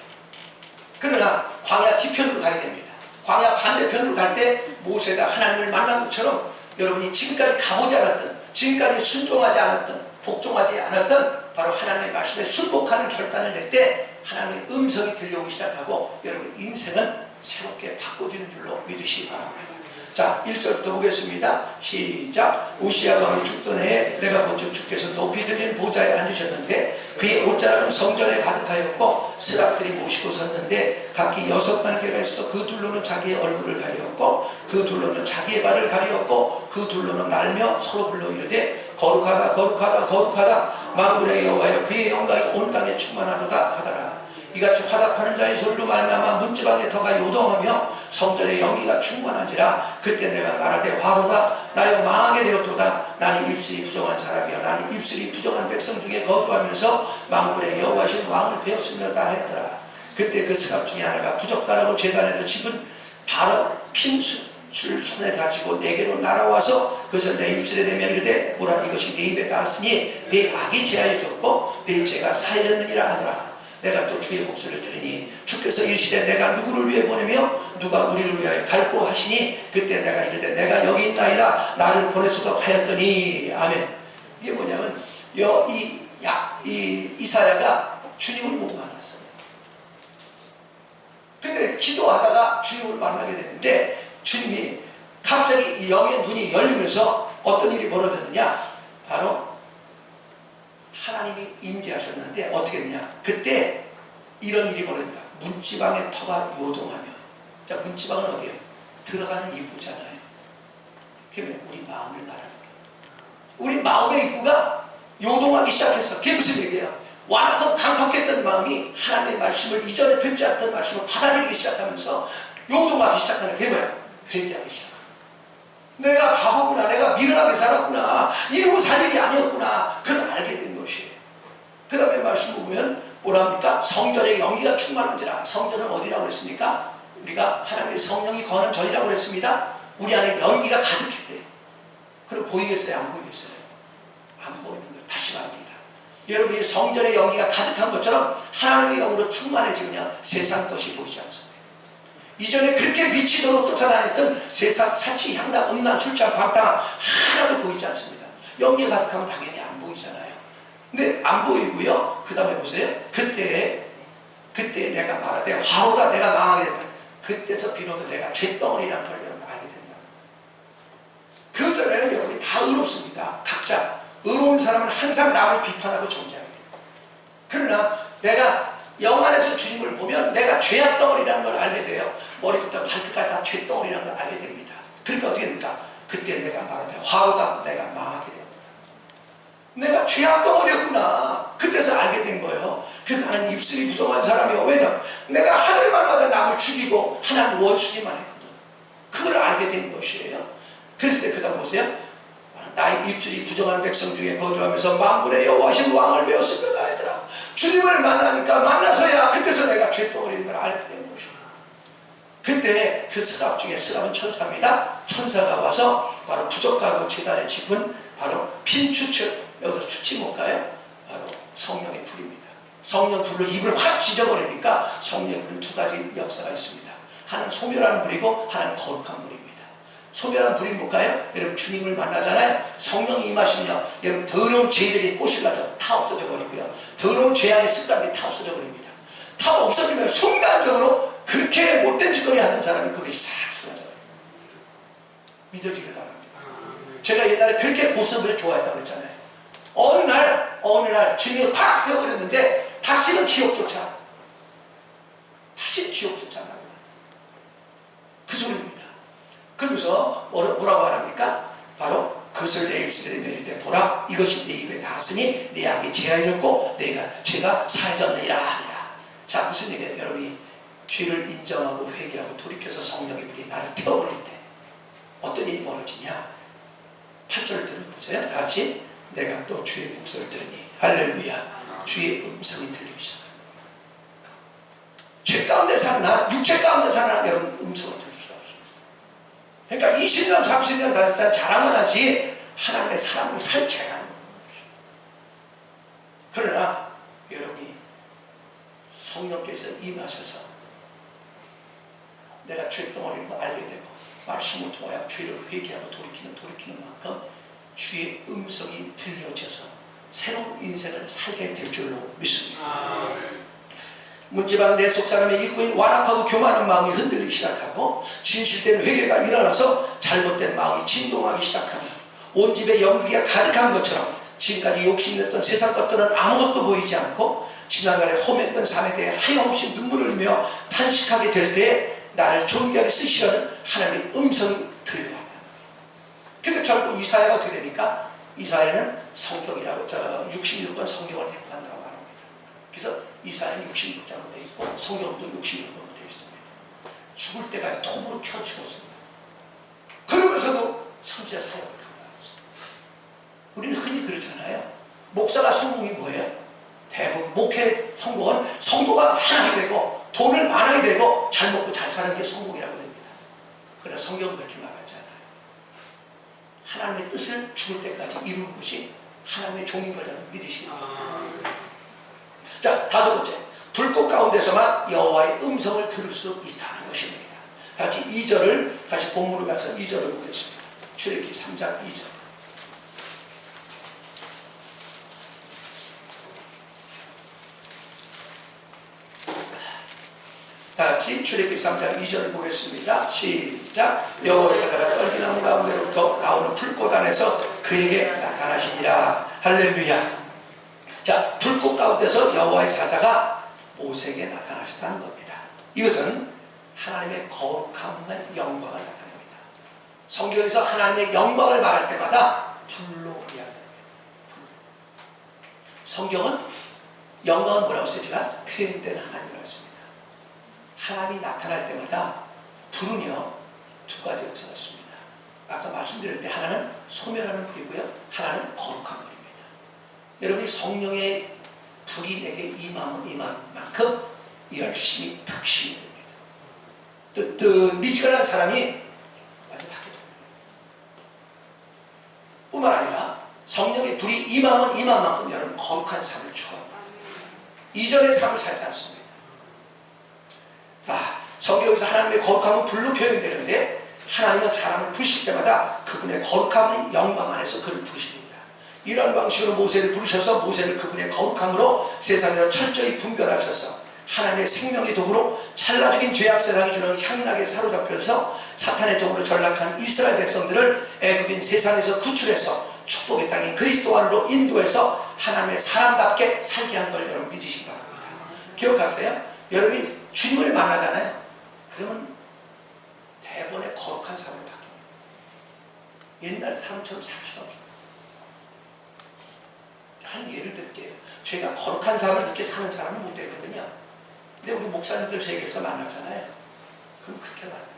그러나 광야 뒤편으로 가게 됩니다. 광야 반대편으로 갈 때 모세가 하나님을 만난 것처럼 여러분이 지금까지 가보지 않았던, 지금까지 순종하지 않았던, 복종하지 않았던 바로 하나님의 말씀에 순복하는 결단을 낼 때 하나님의 음성이 들려오기 시작하고 여러분 인생은 새롭게 바꿔지는 줄로 믿으시기 바랍니다. 자, 1절부터 보겠습니다. 시작. 우시야 왕이 죽던 해에 내가 본즉 주께서 높이 들린 보좌에 앉으셨는데 그의 옷자락은 성전에 가득하였고 스랍들이 모시고 섰는데 각기 6날개가 있어 그 둘로는 자기의 얼굴을 가리었고 그 둘로는 자기의 발을 가리었고 그 둘로는 날며 서로 불러 이르되 거룩하다 거룩하다 거룩하다 만군의 여호와여 그의 영광이 온 땅에 충만하도다 하더라. 이같이 화답하는 자의 소리로 말미암아 문지방의 터가 요동하며 성전의 영기가 충만한지라. 그때 내가 말하되 화로다 나여 망하게 되었도다. 나는 입술이 부정한 사람이여 나는 입술이 부정한 백성 중에 거주하면서 만군의 여호와신 왕을 배웠으며다 했더라. 그때 그 스갑 중에 하나가 부젓가락으로 제단에서 집은 바로 핀술 손에 가지고 내게로 날아와서 그것을 내 입술에 대며 이르되 보라 이것이 내 입에 닿았으니 내 악이 제하여졌고 내 죄가 사해졌느니라 하더라. 내가 또 주의 목소리를 들으니 주께서 이르시되 내가 누구를 위해 보내며 누가 우리를 위하여 갈고 하시니 그때 내가 이르되 내가 여기 있나이다 나를 보내소서 하였더니. 아멘. 이게 뭐냐면 이사야가 주님을 못 만났어요. 근데 기도하다가 주님을 만나게 되는데 주님이 갑자기 영의 눈이 열리면서 어떤 일이 벌어졌느냐, 바로 하나님이 임재하셨는데 어떻게 했냐, 그때 이런 일이 벌어진다. 문지방의 터가 요동하며. 자, 문지방은 어디예요? 들어가는 입구잖아요. 그게 우리 마음을 말하는 거예요. 우리 마음의 입구가 요동하기 시작했어. 그게 무슨 얘기예요? 완악하고 강팍했던 마음이 하나님의 말씀을 이전에 듣지 않던 말씀을 받아들이기 시작하면서 요동하기 시작하는 게 뭐예요? 회개하기 시작합니다. 내가 바보구나, 내가 미련하게 살았구나, 이러고 살 일이 아니었구나, 그걸 알게 된 것이에요. 그 다음에 말씀 보면 뭐랍니까? 성전의 영기가 충만한지라. 성전은 어디라고 그랬습니까? 우리가 하나님의 성령이 거하는 전이라고 그랬습니다. 우리 안에 연기가 가득했대요. 그럼 보이겠어요? 안 보이겠어요? 안 보이는 거예요. 다시 말합니다. 여러분이 성전의 연기가 가득한 것처럼 하나님의 영으로 충만해지면 세상 것이 보이지 않습니다. 이전에 그렇게 미치도록 쫓아다녔던 세상 사치, 향락, 음란, 술취함, 방탕함 하나도 보이지 않습니다. 연기가 가득하면 당연히 안 보이잖아요. 근데 안 보이고요. 그 다음에 보세요. 그때 내가 말하되 화로가 내가 망하게 됐다. 그때서 비로소 내가 잿덩어리라는 걸 여러분 알게 된다. 그 전에는 여러분이 다 의롭습니다. 각자 의로운 사람은 항상 남을 비판하고 정죄합니다. 그러나 내가 영 안에서 주님을 보면 내가 죄악 덩어리라는 걸 알게 돼요. 머리부터 발끝까지 다 죄덩어리라는 걸 알게 됩니다. 그러니까 어떻게 됩니까? 그때 내가 말하되 화가 내가 망하게 됩니다. 내가 죄악덩어리였구나. 그때서 알게 된 거예요. 그래서 나는 입술이 부정한 사람이요. 왜냐면 내가 하늘만마다 남을 죽이고 하나님 원수지만 했거든. 그걸 알게 된 것이에요. 그래서 그 다음 보세요. 나의 입술이 부정한 백성 중에 거주하면서 만군의 여호와신 왕을 배웠습니다. 얘들아, 주님을 만나서야 그때서 내가 죄덩어리인 걸 알게 된 것이에요. 그때 그 스랍 중에, 스랍은 천사입니다. 천사가 와서 바로 부적가루 제단에 짚은 바로 핀추출, 여기서 추치 뭘까요? 바로 성령의 불입니다. 성령 불로 입을 확 찢어버리니까 성령의 불은 두 가지 역사가 있습니다. 하나는 소멸하는 불이고 하나는 거룩한 불입니다. 소멸한 불이 뭘까요? 여러분 주님을 만나잖아요. 성령이 임하시면요, 여러분 더러운 죄들이 꼬실라져 다 없어져 버리고요, 더러운 죄악의 습관들이 다 없어져 버립니다. 다 없어지면 순간적으로 그렇게 못된 짓거리 하는 사람이 그것이 싹 쓰러져요. 믿어지길 바랍니다. 제가 옛날에 그렇게 고스톱을 좋아했다고 그랬잖아요. 어느 날 주님이 확 되어버렸는데 다시는 기억조차 안 나요. 그 소리입니다. 그러면서 뭐라고 말합니까? 바로 그것을 내 입술에 내리되 보라, 이것이 내 입에 닿았으니 내 악이 제하였고 죄가 사해졌느니라 하니라. 자, 무슨 얘기예요? 여러분이 죄를 인정하고 회개하고 돌이켜서 성령의 불이 나를 태워버릴 때 어떤 일이 벌어지냐? 8절을 들어보세요. 다 같이. 내가 또 주의 목소리를 들으니 할렐루야, 주의 음성이 들리기 시작합니다. 죄 가운데 사는 한, 육체 가운데 사는 한 여러분 음성을 들을 수가 없어요. 그러니까 20년 30년 다녔다 자랑은 하지 하나님의 사람을 살체가 하는 거예요. 그러나 여러분이 성령께서 임하셔서 내가 죄덩어리를 알게 되고 말씀을 통하여 죄를 회개하고 돌이키는 만큼 주의 음성이 들려져서 새로운 인생을 살게 될 줄로 믿습니다. 문지방 내 속 사람의 입구인 완악하고 교만한 마음이 흔들리기 시작하고 진실된 회개가 일어나서 잘못된 마음이 진동하기 시작하며 온 집에 연기가 가득한 것처럼 지금까지 욕심냈던 세상 것들은 아무것도 보이지 않고 지난날에 험했던 삶에 대해 하염없이 눈물을 흘리며 탄식하게 될 때에 나를 존귀하게 쓰시려는 하나님의 음성이 들려왔다. 그래서 결국 이사야가 어떻게 됩니까? 이사야는 성경이라고 66권 성경을 대표한다고 말합니다. 그래서 이사야는 66장으로 되어 있고 성경도 66권으로 되어 있습니다. 죽을 때까지 톱으로 켜 죽었습니다. 그러면서도 선지자 사역을 감당했습니다. 우리는 흔히 그러잖아요. 목사가 성공이 뭐예요? 대부분 목회 성공은 성도가 많아야 되고 돈을 많아야 되고 잘 먹고 잘 사는 게 성공이라고 됩니다. 그러나 성경은 그렇게 말하지 않아요. 하나님의 뜻을 죽을 때까지 이루는 것이 하나님의 종인 거라고 믿으시기 바랍니다. 자, 다섯 번째, 불꽃 가운데서만 여호와의 음성을 들을 수 있다는 것입니다. 같이 2절을 다시 본문으로 가서 2절을 보겠습니다. 출애굽기 3장 2절. 다같이 출애굽기 3장 2절을 보겠습니다. 시작. 여호와의 사자가 떨기나무 가운데로부터 나오는 불꽃 안에서 그에게 나타나시니라. 할렐루야. 자, 불꽃 가운데서 여호와의 사자가 모세에게 나타나셨다는 겁니다. 이것은 하나님의 거룩함과 영광을 나타냅니다. 성경에서 하나님의 영광을 말할 때마다 불로 이야기합니다. 성경은 영광은 뭐라고 쓰지만 표현되는 하나님이라고 했습니다. 하나님이 나타날 때마다 불은요 두 가지 역사가 있습니다. 아까 말씀드렸는데 하나는 소멸하는 불이고요, 하나는 거룩한 불입니다. 여러분이 성령의 불이 내게 임하면 임한 만큼 열심히 특심이 됩니다. 뜨뜻미지근한 사람이 완전 바뀌어져요. 뿐만 아니라 성령의 불이 임하면 임한 만큼 여러분 거룩한 삶을 추구합니다. 이전의 삶을 살지 않습니다. 성경에서 하나님의 거룩함은 불로 표현되는데 하나님은 사람을 부르실 때마다 그분의 거룩함의 영광 안에서 그를 부르십니다. 이런 방식으로 모세를 부르셔서 모세를 그분의 거룩함으로 세상에서 철저히 분별하셔서 하나님의 생명의 도구로 찰나적인 죄악 세상이 주는 향락에 사로잡혀서 사탄의 종으로 전락한 이스라엘 백성들을 애굽인 세상에서 구출해서 축복의 땅인 그리스도 안으로 인도해서 하나님의 사람답게 살게 한 걸 여러분 믿으시기 바랍니다. 기억하세요? 여러분이 주님을 만나잖아요. 그러면 대번에 거룩한 삶으로 바뀝니다. 옛날 사람처럼 살 수가 없어요. 한 예를 들게요. 제가 거룩한 삶을 이렇게 사는 사람은 못 되거든요. 근데 우리 목사님들 세계에서 만나잖아요. 그럼 그렇게 말해요.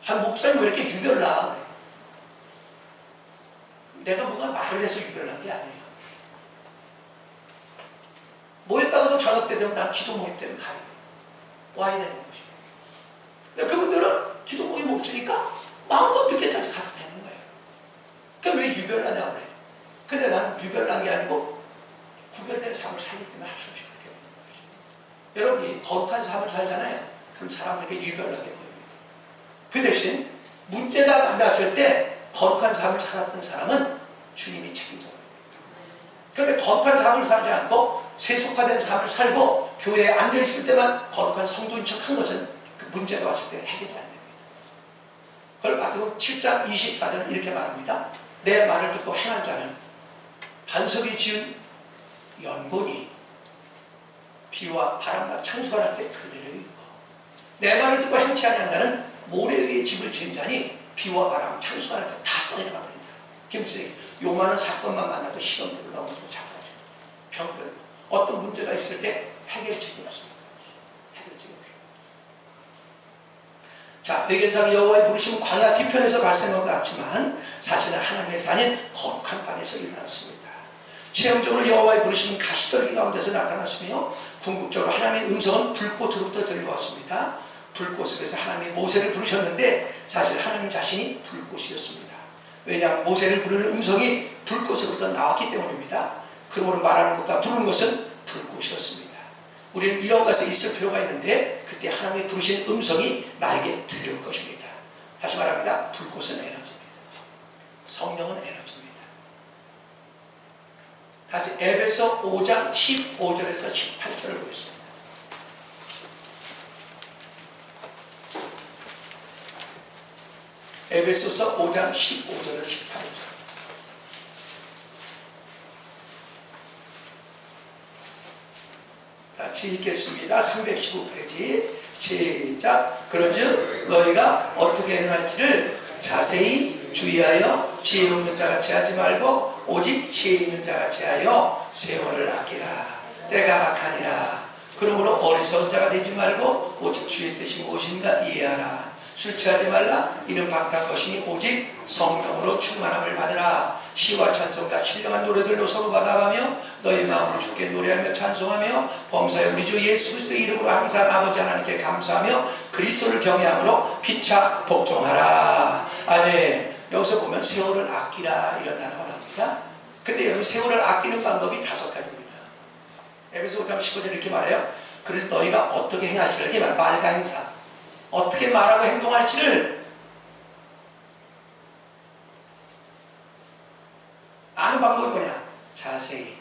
한 목사님 왜 이렇게 유별나? 그래. 내가 뭔가 말을 해서 유별난 게 아니에요. 모였다가도 저녁 때 되면 난 기도 모임 때는 가요. 와야 되는 것이에요. 근데 그분들은 기도 모임 없으니까 마음껏 늦게까지 가도 되는 거예요. 그러니까 왜 유별나냐고 그래. 근데 나는 유별난 게 아니고 구별된 삶을 살기 때문에 할 수 없이 그렇게 되는 것이에요. 여러분이 거룩한 삶을 살잖아요. 그럼 사람들에게 유별나게 보입니다. 그 대신 문제가 만났을 때 거룩한 삶을 살았던 사람은 주님이 책임져 버립니다. 그런데 거룩한 삶을 살지 않고 세속화된 삶을 살고 교회에 앉아있을 때만 거룩한 성도인 척한 것은 그 문제가 왔을 때 해결이 안 됩니다. 그걸 마태복음 7장 24절은 이렇게 말합니다. 내 말을 듣고 행한 자는 반석이 지은 연고니 비와 바람과 창수가 날 때 그대로 있고, 내 말을 듣고 행치 아니한 자는 모래 위에 집을 지은 자니 비와 바람, 창수가 날 때 다 떠내려가 버린다. 김수에게 요만한 사건만 만나도 시험들을 넘어지고 자빠지고 병들, 어떤 문제가 있을 때 해결책이 없습니다. 해결책이 없습니다. 자, 외견상 여호와의 부르심은 광야 뒤편에서 발생한 것 같지만 사실은 하나님의 산인 거룩한 땅에서 일어났습니다. 체험적으로 여호와의 부르심은 가시떨기 가운데서 나타났으며 궁극적으로 하나님의 음성은 불꽃으로부터 들려왔습니다. 불꽃에서 하나님이 모세를 부르셨는데 사실 하나님 자신이 불꽃이었습니다. 왜냐하면 모세를 부르는 음성이 불꽃으로부터 나왔기 때문입니다. 그러므로 말하는 것과 부르는 것은 불꽃이었습니다. 우리는 이런 것에 있을 필요가 있는데 그때 하나님의 부르신 음성이 나에게 들려올 것입니다. 다시 말합니다. 불꽃은 에너지입니다. 성령은 에너지입니다. 다시 에베소 5장 15절에서 18절을 보겠습니다. 에베소서 5장 15절에서 18절. 같이 읽겠습니다. 315페이지 시작. 그런즉 너희가 어떻게 행할지를 자세히 주의하여 지혜 없는 자같이 하지 말고 오직 지혜 있는 자같이 하여 세월을 아끼라. 때가 악하니라. 그러므로 어리석은 자가 되지 말고 오직 주의 뜻이 무엇인가 이해하라. 술 취하지 말라. 이는 방탕한 것이니 오직 성령으로 충만함을 받으라. 시와 찬송과 신령한 노래들로 서로 받아가며 너희 마음으로 주께 노래하며 찬송하며 범사에 우리 주 예수 그리스도의 이름으로 항상 아버지 하나님께 감사하며 그리스도를 경외함으로 피차 복종하라. 아멘. 여기서 보면 세월을 아끼라 이런 단어가 나옵니다. 근데 여러분 세월을 아끼는 방법이 5가지입니다. 에베소 5장 15절 이렇게 말해요. 그래서 너희가 어떻게 행할지를, 이렇게 말과 행사, 어떻게 말하고 행동할지를 아는 방법이 뭐냐? 자세히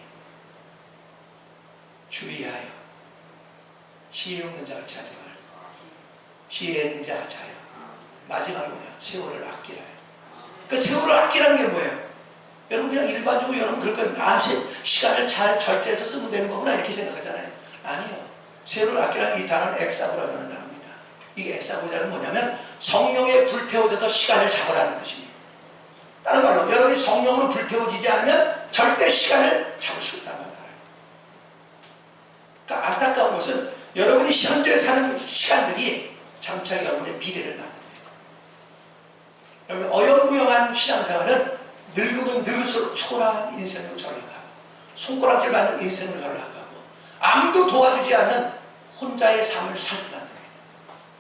주의하여 지혜 없는 자같이 하지 말고 지혜 있는 자같이 하여. 마지막에 뭐냐? 세월을 아끼라. 그 세월을 아끼라는 게 뭐예요? 여러분 그냥 일반적으로 여러분 그럴 거예요. 시간을 잘 절제해서 쓰면 되는 거구나 이렇게 생각하잖아요. 아니요. 세월을 아끼라는 이 단어는 엑사고라는 단어입니다. 이 엑사고자는 뭐냐면 성령에 불태워져서 시간을 잡으라는 뜻입니다. 다른 말로 여러분이 성령으로 불태워지지 않으면 절대 시간을 잡을 수 없다는 말이에요. 그러니까 안타까운 것은 여러분이 현재 사는 시간들이 장차 여러분의 미래를 만듭니다. 여러분 어영부영한 신앙생활은 늙으면 늙을수록 초라한 인생으로 전락하고 손가락질 받는 인생으로 전락하고 아무도 도와주지 않는 혼자의 삶을 살게 만듭니다.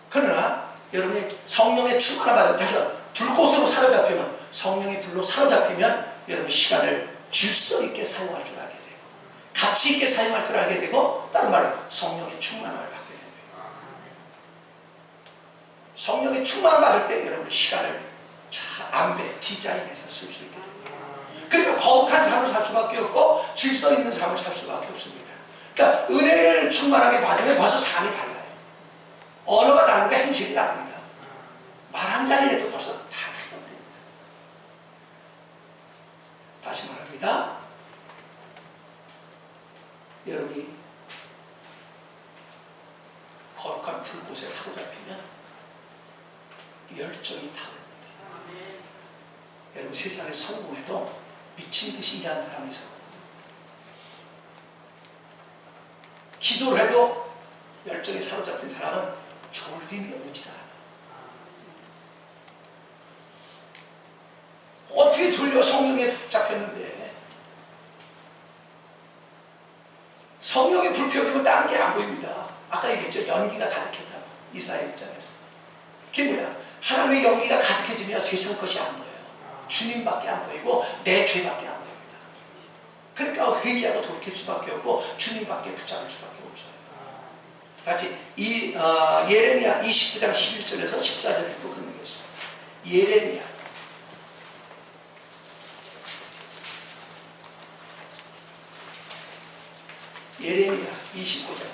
그러나 여러분이 성령의 충만을 받으면 다시 불꽃으로 사로잡히면 성령의 불로 사로잡히면 여러분 시간을 질서 있게 사용할 줄 알게 되고 가치 있게 사용할 줄 알게 되고 다른 말로 성령의 충만을 받게 됩니다. 성령의 충만을 받을 때 여러분 시간을 잘 안배 디자인해서 쓸 수 있게 됩니다. 그러니까 거룩한 삶을 살 수밖에 없고 질서 있는 삶을 살 수밖에 없습니다. 그러니까 은혜를 충만하게 받으면 벌써 삶이 달라요. 언어가 다르고 행실이 다릅니다. 말 한 자리를 해도 벌써 다 틀립니다. 다시 말합니다. 여러분이 거룩한 불꽃에 사로잡히면 열정이 타오릅니다. 여러분 세상에 성공해도 미친 듯이 일하는 사람이 있어요. 기도를 해도 열정이 사로잡힌 사람은 졸림이 오질 않아요. 어떻게 졸려? 성령에 붙잡혔는데. 성령이 불태워지면 다른 게 안 보입니다. 아까 얘기했죠. 연기가 가득했다고. 이사야 입장에서. 그게 뭐야? 하나님의 연기가 가득해지면 세상 것이 안 보여요. 주님밖에 안 보이고 내 죄밖에 안 보입니다. 그러니까 회개하고 돌이킬 수밖에 없고 주님밖에 붙잡을 수밖에 없어요. 같이 예레미야 29장 11절에서 14절 읽고 끝내겠습니다. 예레미야 29장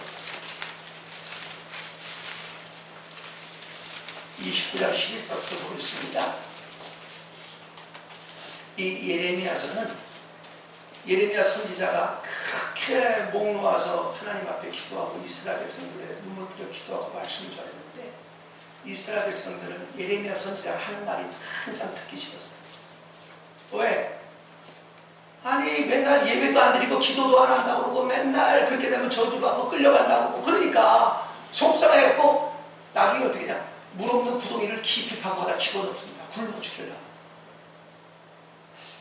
11절부터 보겠습니다. 이 예레미야 선지자가 그렇게 목 놓아서 하나님 앞에 기도하고 이스라엘 백성들의 눈물 뿌려 기도하고 말씀을 전했는데 이스라엘 백성들은 예레미야 선지자가 하는 말이 항상 듣기 싫었어요. 왜? 아니 맨날 예배도 안 드리고 기도도 안 한다고 그러고 맨날 그렇게 되면 저주받고 끌려간다고 그러고 그러니까 속상해갖고 나중에 어떻게 하냐 물 없는 구덩이를 깊이 파고 하다 집어넣습니다. 굶어 죽이려고.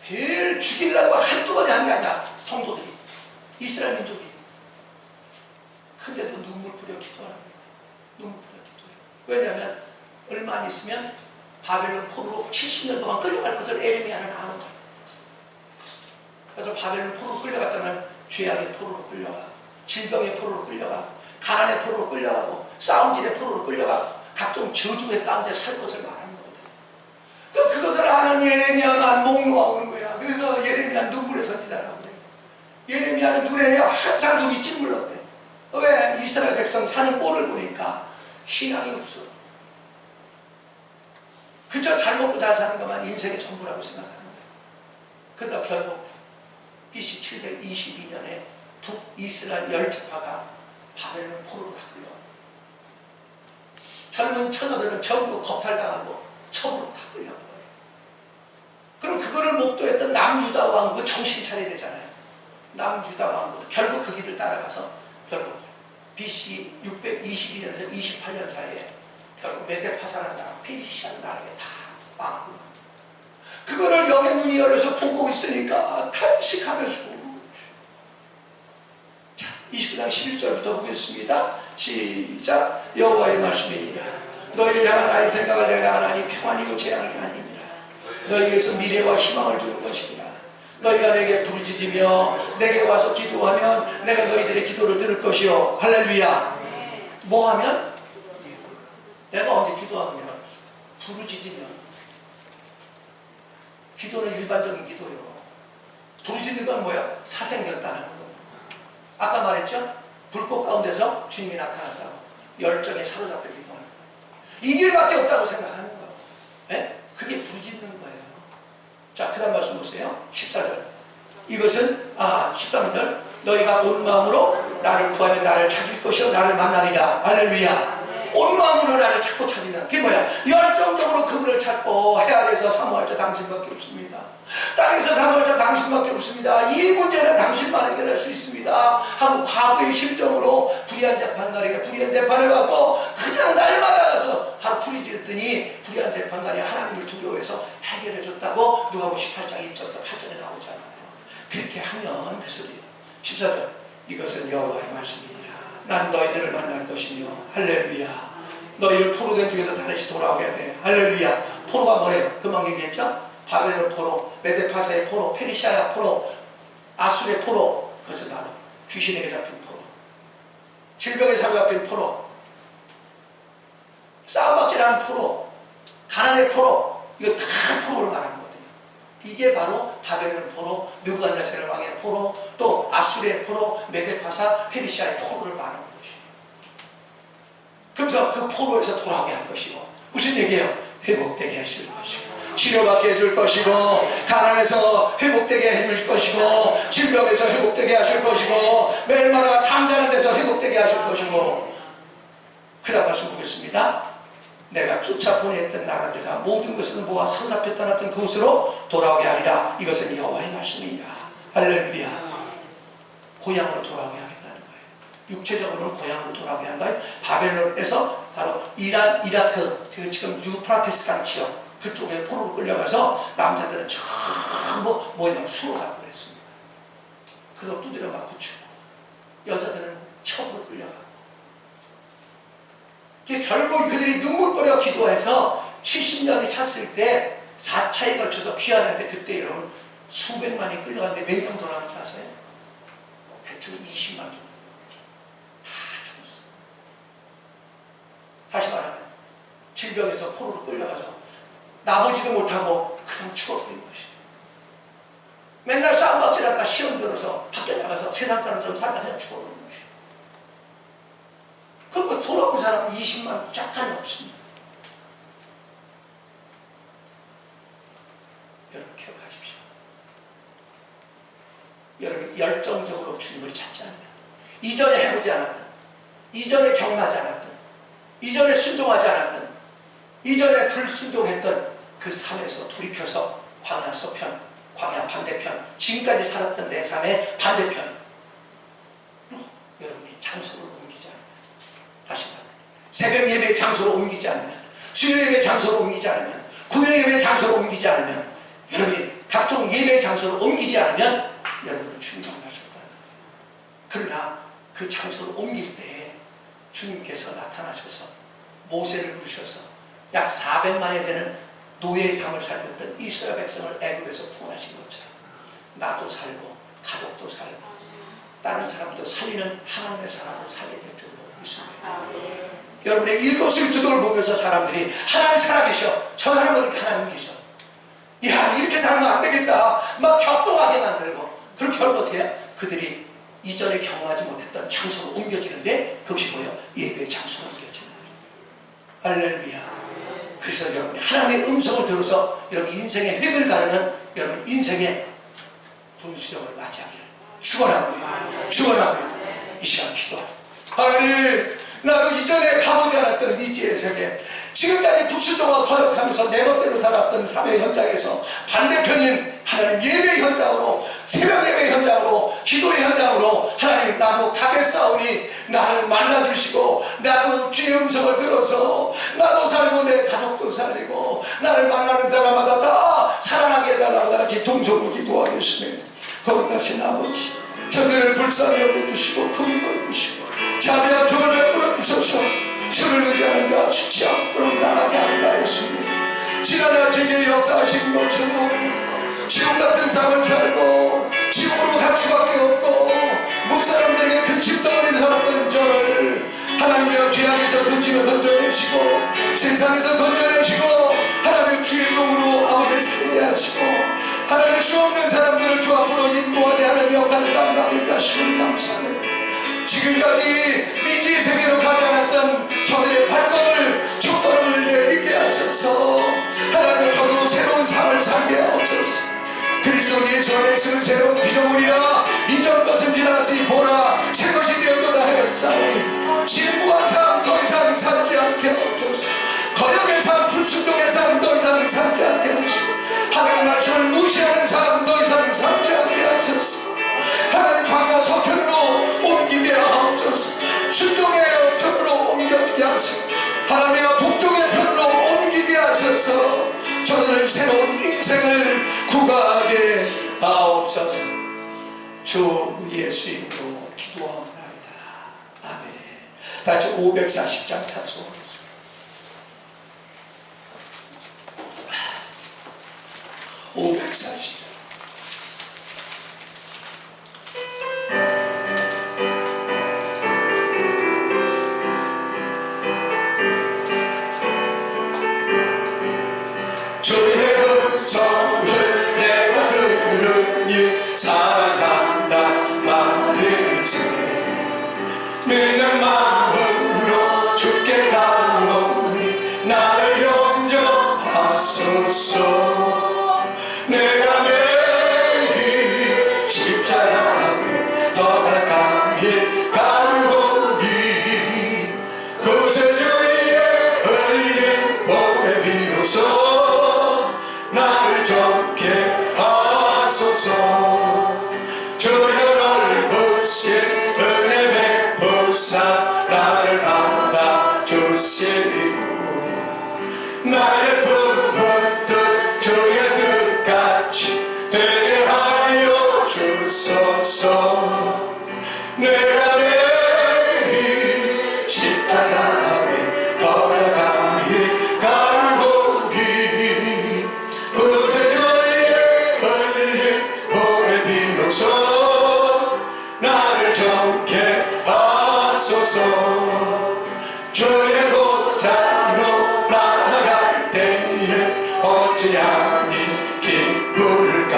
매일 죽이려고 한두 번이 아닌 게 아니라 성도들이 이스라엘 민족이 근데도 눈물 뿌려 기도합니다. 눈물 뿌려 기도해요. 왜냐하면 얼마 안 있으면 바벨론 포로로 70년 동안 끌려갈 것을 예레미야는 아는 거예요. 그래서 바벨론 포로로 끌려갔다는 죄악의 포로로 끌려가고 질병의 포로로 끌려가고 가난의 포로로 끌려가고 싸움질의 포로로 끌려가고 각종 저주의 가운데 살 것을 말하는 거거든요. 그것을 아는 예레미야만 목 놓아오는 거야. 그래서 예레미야는 눈물의 선지자라고 그래요. 예레미야는 눈에 항상 눈이 찔물렀대. 왜? 이스라엘 백성 사는 꼴을 보니까 신앙이 없어. 그저 잘 먹고 잘 사는 것만 인생의 전부라고 생각하는 거예요. 그러다 결국 BC 722년에 북이스라엘 열지파가 바벨론 포로로 다 끌려와. 젊은 처녀들은 전부 겁탈당하고 첩으로 다 끌려간 거예요. 그럼 그거를 목도했던 남유다 왕국 정신 차려야 되잖아요. 남유다 왕국도 결국 그 길을 따라가서 결국 BC 622년에서 28년 사이에 결국 메데파사라는 나라, 페르시아 나라에 다 망하고 그거를 영의 눈이 열려서 보고 있으니까 탄식하면서 자, 29장 11절부터 보겠습니다. 시작. 여호와의 말씀이니라. 너희를 향한 나의 생각을 내가 하나니 평안이고 재앙이 아니니라. 너희에게서 미래와 희망을 주는 것이니라. 너희가 내게 부르짖으며 내게 와서 기도하면 내가 너희들의 기도를 들을 것이요. 할렐루야. 뭐 하면? 내가 언제 기도하면 부르짖으면. 기도는 일반적인 기도요. 부르짖는 건 뭐야? 사생결단하는 거. 아까 말했죠? 불꽃 가운데서 주님이 나타난다고. 열정에 사로잡혀 기도하는 거. 이 길밖에 없다고 생각하는 거예요. 네? 그게 부르짖는 거예요. 자, 그 다음 말씀 보세요. 14절. 이것은 13절. 너희가 온 마음으로 나를 구하면 나를 찾을 것이요 나를 만나리라. 할렐루야. 온 마음으로 나를 찾고 찾으면 그게 뭐야? 열정적으로 그분을 찾고 해안에서 사모할 자 당신밖에 없습니다. 땅에서 사모할 자 당신밖에 없습니다. 이 문제는 당신만 해결할 수 있습니다 하고 과거의 심정으로 불의한 재판관에게 불의한 재판을 받고 그냥 날마다 가서 하루 부르짖었더니 불의한 재판관이 하나님을 두려워해서 해결해 줬다고 누가복음 18장 1절에서 8절에 나오잖아요. 그렇게 하면 그 소리예요. 14절. 이것은 여호와의 말씀이니라. 난 너희들을 만날 것이며 할렐루야. 너희를 포로된 중에서 다시 돌아오게 돼. 할렐루야. 포로가 뭐래요? 금방 얘기했죠? 바벨론 포로, 메데파사의 포로, 페르시아의 포로, 아수르의 포로. 그것은 바로 귀신에게 잡힌 포로, 질병에 사로잡힌 포로, 싸움박질하는 포로, 가난의 포로. 이거 다 포로를 말하는 거거든요. 이게 바로 바벨론 포로, 느부갓네살 왕의 포로, 또 아수르의 포로, 메데파사, 페르시아의 포로를 말하는 것이에요. 그래서 그 포로에서 돌아오게 할 것이고, 무슨 얘기예요? 회복되게 하실 것이고, 치료받게 해줄 것이고, 가난에서 회복되게 해줄 것이고, 질병에서 회복되게 하실 것이고, 멜마가 잠자는 데서 회복되게 하실 것이고. 그 다음 말씀 보겠습니다. 내가 쫓아 보냈던 나라들과 모든 것을 모아 사울 앞에 떠났던 그곳으로 돌아오게 하리라. 이것은 여호와의 말씀이니라. 할렐루야. 고향으로 돌아오게 하겠다는 거예요. 육체적으로는 고향으로 돌아오게 하는 거예요. 바벨론에서 바로 이란, 이라크, 지금 유프라테스강 지역 그쪽에 포로로 끌려가서 남자들은 전부 수로 잡고 그랬습니다. 그래서 두드려 맞고 죽고 여자들은 처음으로 끌려가고, 결국 그들이 눈물버려 기도해서 70년이 찼을 때 4차에 걸쳐서 귀환하는데, 그때 여러분 수백만이 끌려갔는데 몇 명 돌아온 줄 아세요? 대충 20만 정도. 다 죽었어요. 다시 말하면 질병에서 포로로 끌려가서 나보지도 못하고 그냥 죽어버린 것이에요. 맨날 싸움박질하다가 시험 들어서 밖에 나가서 세상 사람처럼 살다 그냥 죽어버린 것이에요. 그리고 돌아온 사람은 20만 짝간이 없습니다. 여러분 기억하십시오. 여러분 열정적으로 주님을 찾지 않으면, 이전에 해보지 않았던, 이전에 경험하지 않았던, 이전에 순종하지 않았던, 이전에 불순종했던 그 삶에서 돌이켜서 광야 서편, 광야 반대편, 지금까지 살았던 내 삶의 반대편으로 여러분이 장소를 옮기지 않으면, 다시 말합니다. 새벽 예배 장소로 옮기지 않으면, 수요 예배 장소로 옮기지 않으면, 구요 예배 장소로 옮기지 않으면, 여러분이 각종 예배 장소로 옮기지 않으면 여러분은 주님 만날 수 없다는 거예요. 그러나 그 장소를 옮길 때에 주님께서 나타나셔서 모세를 부르셔서 약 400만에 되는 노예의 삶을 살고 있던 이스라엘 백성을 애굽에서 구원하신 것처럼 나도 살고 가족도 살고 다른 사람도 살리는 하나님의 사람으로 살게 될 줄로 믿습니다. 여러분의 일거수일투족을 보면서 사람들이 하나님 살아계셔, 저 사람은 하나님 계셔, 야 이렇게 살면 안 되겠다 막 격동하게 만들고, 그렇게 결국 어떻게 해요? 그들이 이전에 경험하지 못했던 장소로 옮겨지는데, 그것이 뭐예요? 예배의 장소로 옮겨지는 거예요. 할렐루야. 그래서 여러분이 하나님의 음성을 들어서 여러분 인생의 획을 가르는 여러분 인생의 분수령을 맞이하기를 축원합니다. 축원합니다. 이 시간 기도합니다. 하나님, 나도 이전에 가보지 않았던 미지의 세계, 지금까지 불순종과 거역하면서 내 멋대로 살았던 삶의 현장에서 반대편인 하나님 예배 현장으로, 새벽 예배 현장으로, 기도의 현장으로 하나님 나도 가겠사오니 나를 만나주시고, 나도 주의 음성을 들어서 나도 살고 내 가족도 살리고 나를 만나는 사람마다 다 살아나게 해달라고 같이 동성으로 기도하겠습니다. 거룩하신 아버지, 저들을 불쌍히 여겨주시고 긍휼히 여겨주시고 자비와 종을 베풀어 주셔서 주를 의지하는 자 수치 않도록 나가게 한다 했습니다. 지난해 제게 역사하신 것처럼 지옥 같은 삶을 살고 지옥으로 갈 수밖에 없고 목사람들에게 큰 집덩어리를 살았던 저를 하나님의 죄악에서 그 집에 건져내시고 세상에서 건져내시고 하나님의 주의 종으로 아버지를 살게 하시고 하나님의 수 없는 사람들을 주 앞으로 인도하게 하는 역할을 담당하게 하시는 감사합니다. 지금까지 미지의 세계로 가지 않았던 저들의 발걸음을 첫걸음을 내딛게 하셔서 하나님의 저도 새로운 삶을 살게 하옵소서. 그리스도 예수 안에서는 새로운 피조물이라 이전 것은 지났으니 보라 새 것이 되었도다 하였사오니 진부한 삶 더 이상 살지 않게 하옵소서. 거역의 삶, 불순종의 삶 더 이상 살지 않게 하시고 하나님 말씀을 무시하는 삶 더 이상 살지 않게 하소서. 하나님 광야 서편으로 옮기게 하옵소서. 순종의 편으로 옮겨지게 하시고 하나님의 복종의 편으로 옮기게 하셔서 저들을 새로운 인생을 구가하게 하옵소서. 주 예수 이름으로 기도하옵나이다. 아멘. 다시 540장 찬송하겠습니다. 540장. 주의 음성을 내가 들으니 사랑한다 마음이세. 내는 마음으로 주께 가오니 나를 용서하소서. 내가 매일 십자가 앞에 더 가까이 가오니 그 죄 주의 은혜의 나를 받아주시고 나의 품은 주의 뜻같이 되게 하여 주소서. 내가 매일 십자가 앞에 돌아가니 가오리 구세주의 흘린 몸의 비로소 나를 정케 하소서. 주의 보좌로 나아갈 때에 어찌하니 기쁠까.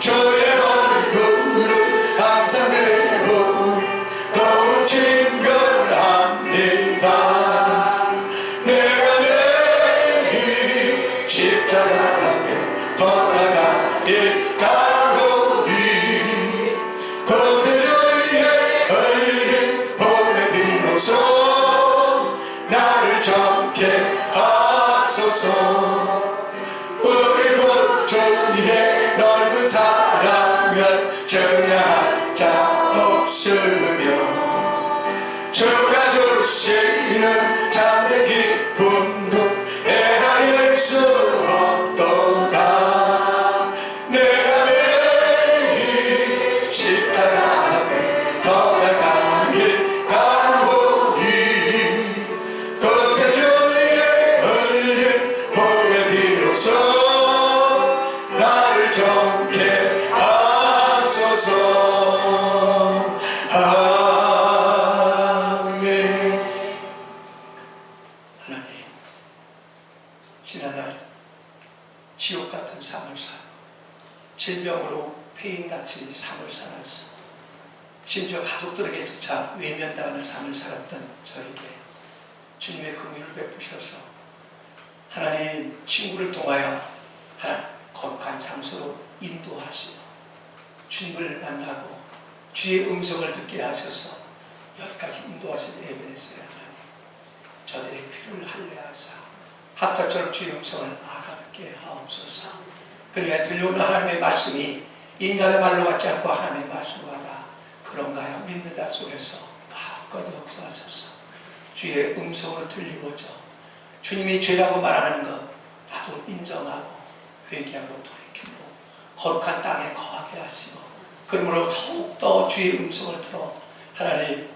주의 얼굴을 항상 내고 더욱 친근합니다. 내가 매일 십자가 앞에 돌아가니 가오리 구세주의 흘린 몸의 비로소 나를 정케 하소서. 우리 구주의 넓은 사랑을 증명할 자 없으며 주가 주시는 참된 기쁨도 헤아릴 수 없도다. 내가 매일 십자가 앞에 돌아가니 가오리 구세주의 흘린 몸의 비로소 나를 정케 하소서. 아멘. 하나님, 지난날 지옥 같은 삶을 살고 질병으로 폐인같이 삶을 살아서 심지어 가족들에게조차 외면당하는 삶을 살았던 저에게 주님의 긍휼을 베푸셔서 하나님 친구를 통하여 하나님 거룩한 장소로 인도하시고 주님을 만나고 주의 음성을 듣게 하셔서 여기까지 인도하신 에베네셀 하나님, 저들의 귀를 할례하사 학자처럼 주의 음성을 알아듣게 하옵소서. 그래야 들려오는 하나님의 말씀이 인간의 말로 같지 않고 하나님의 말씀으로 하다 그런가요? 믿는 자 속에서 마음껏 역사하소서. 주의 음성으로 들리고자 주님이 죄라고 말하는 것 나도 인정하고 회개하고 돌이키고 거룩한 땅에 거하게 하시고, 그러므로 더욱더 주의 음성을 들어 하나님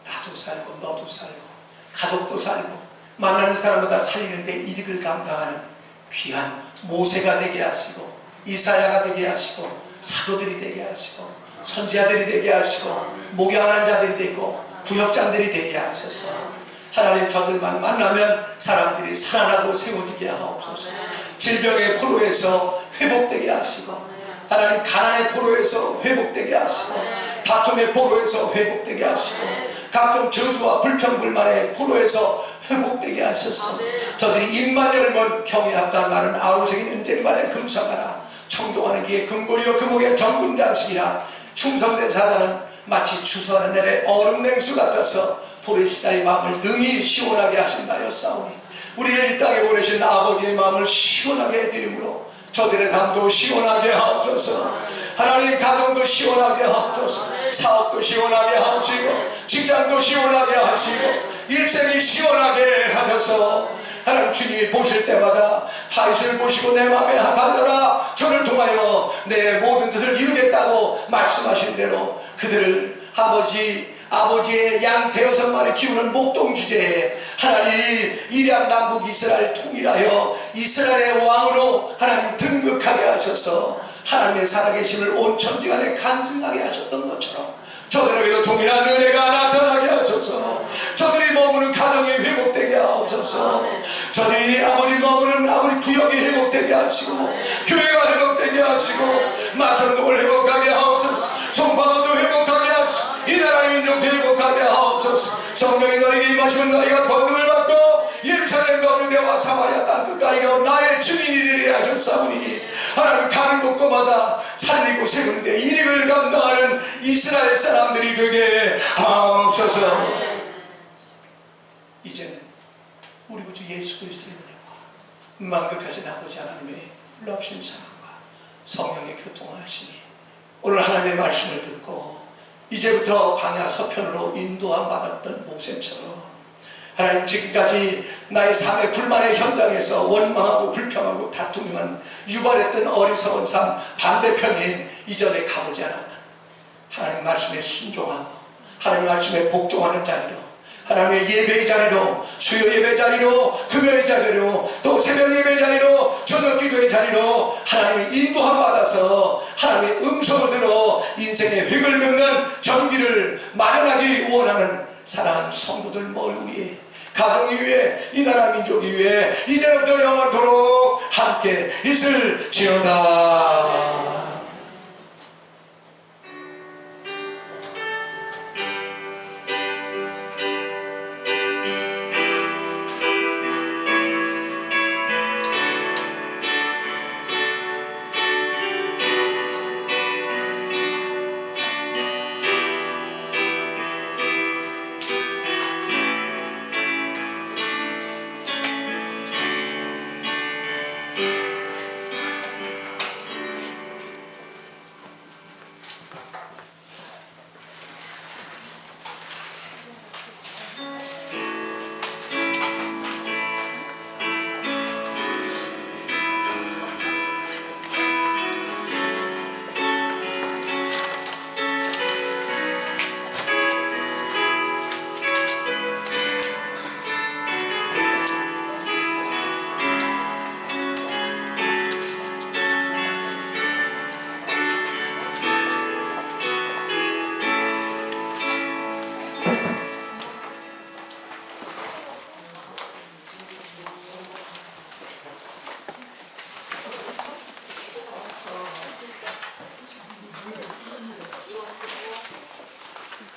나도 살고 너도 살고 가족도 살고 만나는 사람마다 살리는데 일익을 감당하는 귀한 모세가 되게 하시고 이사야가 되게 하시고 사도들이 되게 하시고 선지자들이 되게 하시고 목양하는 자들이 되고 구역장들이 되게 하셔서 하나님 저들만 만나면 사람들이 살아나고 세워지게 하옵소서. 질병의 포로에서 회복되게 하시고 하나님 가난의 포로에서 회복되게 하시고 다툼의 포로에서 회복되게 하시고 각종 저주와 불평불만의 포로에서 회복되게 하셔서 저들이 입만 열면 경외합다 말은 아우생인 은쟁반에 금사가라 청종하는 기에 금고리요 금옥의 정금장식이라 충성된 사자는 마치 추수하는 날의 얼음 냉수 같아서 보레시다의 마음을 능히 시원하게 하신다여 싸우니 우리를 이 땅에 보내신 아버지의 마음을 시원하게 해드림으로 저들의 담도 시원하게 하옵소서. 하나님 가정도 시원하게 하옵소서. 사업도 시원하게 하시고 직장도 시원하게 하시고 일생이 시원하게 하셔서 하나님 주님이 보실 때마다 다윗을 보시고 내 마음에 합하더라 저를 통하여 내 모든 뜻을 이루겠다고 말씀하신 대로 그들을 아버지의 양 대여섯 마리 키우는 목동 주제에 하나님 일양 남북 이스라엘 통일하여 이스라엘의 왕으로 하나님 등극하게 하셔서 하나님의 살아계심을 온 천지간에 간증하게 하셨던 것처럼 저들에게도 동일한 은혜가 나타나게 하셔서 저들이 머무는 가정이 회복되게 하옵소서. 저들이 아버지 머무는 아버지 구역이 회복되게 하시고 교회가 회복되게 하시고 마천동을 회복하게 하옵소서. 송파구도 회복하게 하시고 이 나라의 민족도 회복하게 하옵소서. 성령이 너에게 임하시면 너희가 권능을 받고 예루살렘 가운데 와 사마리아 땅 끝까지 나의 증인이 되리라 하셨사오니 하나님 가는 곳곳마다 살리고 세우는데 일익을 감당하는 이스라엘 사람들이 되게 하옵소서. 이제는 우리 구주 예수 그리스도의 은혜와 만극하신 아버지 하나님의 놀랍신 사랑과 성령의 교통하시니 오늘 하나님의 말씀을 듣고 이제부터 광야 서편으로 인도함 받았던 모세처럼 하나님 지금까지 나의 삶의 불만의 현장에서 원망하고 불평하고 다투기만 유발했던 어리석은 삶 반대편인 이전에 가보지 않았다. 하나님 말씀에 순종하고 하나님 말씀에 복종하는 자리로, 하나님의 예배의 자리로, 수요 예배 자리로, 금요일 자리로, 또 새벽 예배 자리로, 저녁 기도의 자리로 하나님의 인도함 받아서 하나님의 음성을 들어 인생의 획을 긋는 전기를 마련하기 원하는 사랑하는 성도들 머리 위에, 가정 위에, 이 나라 민족 위에 이제부터 영원토록 함께 있을지어다.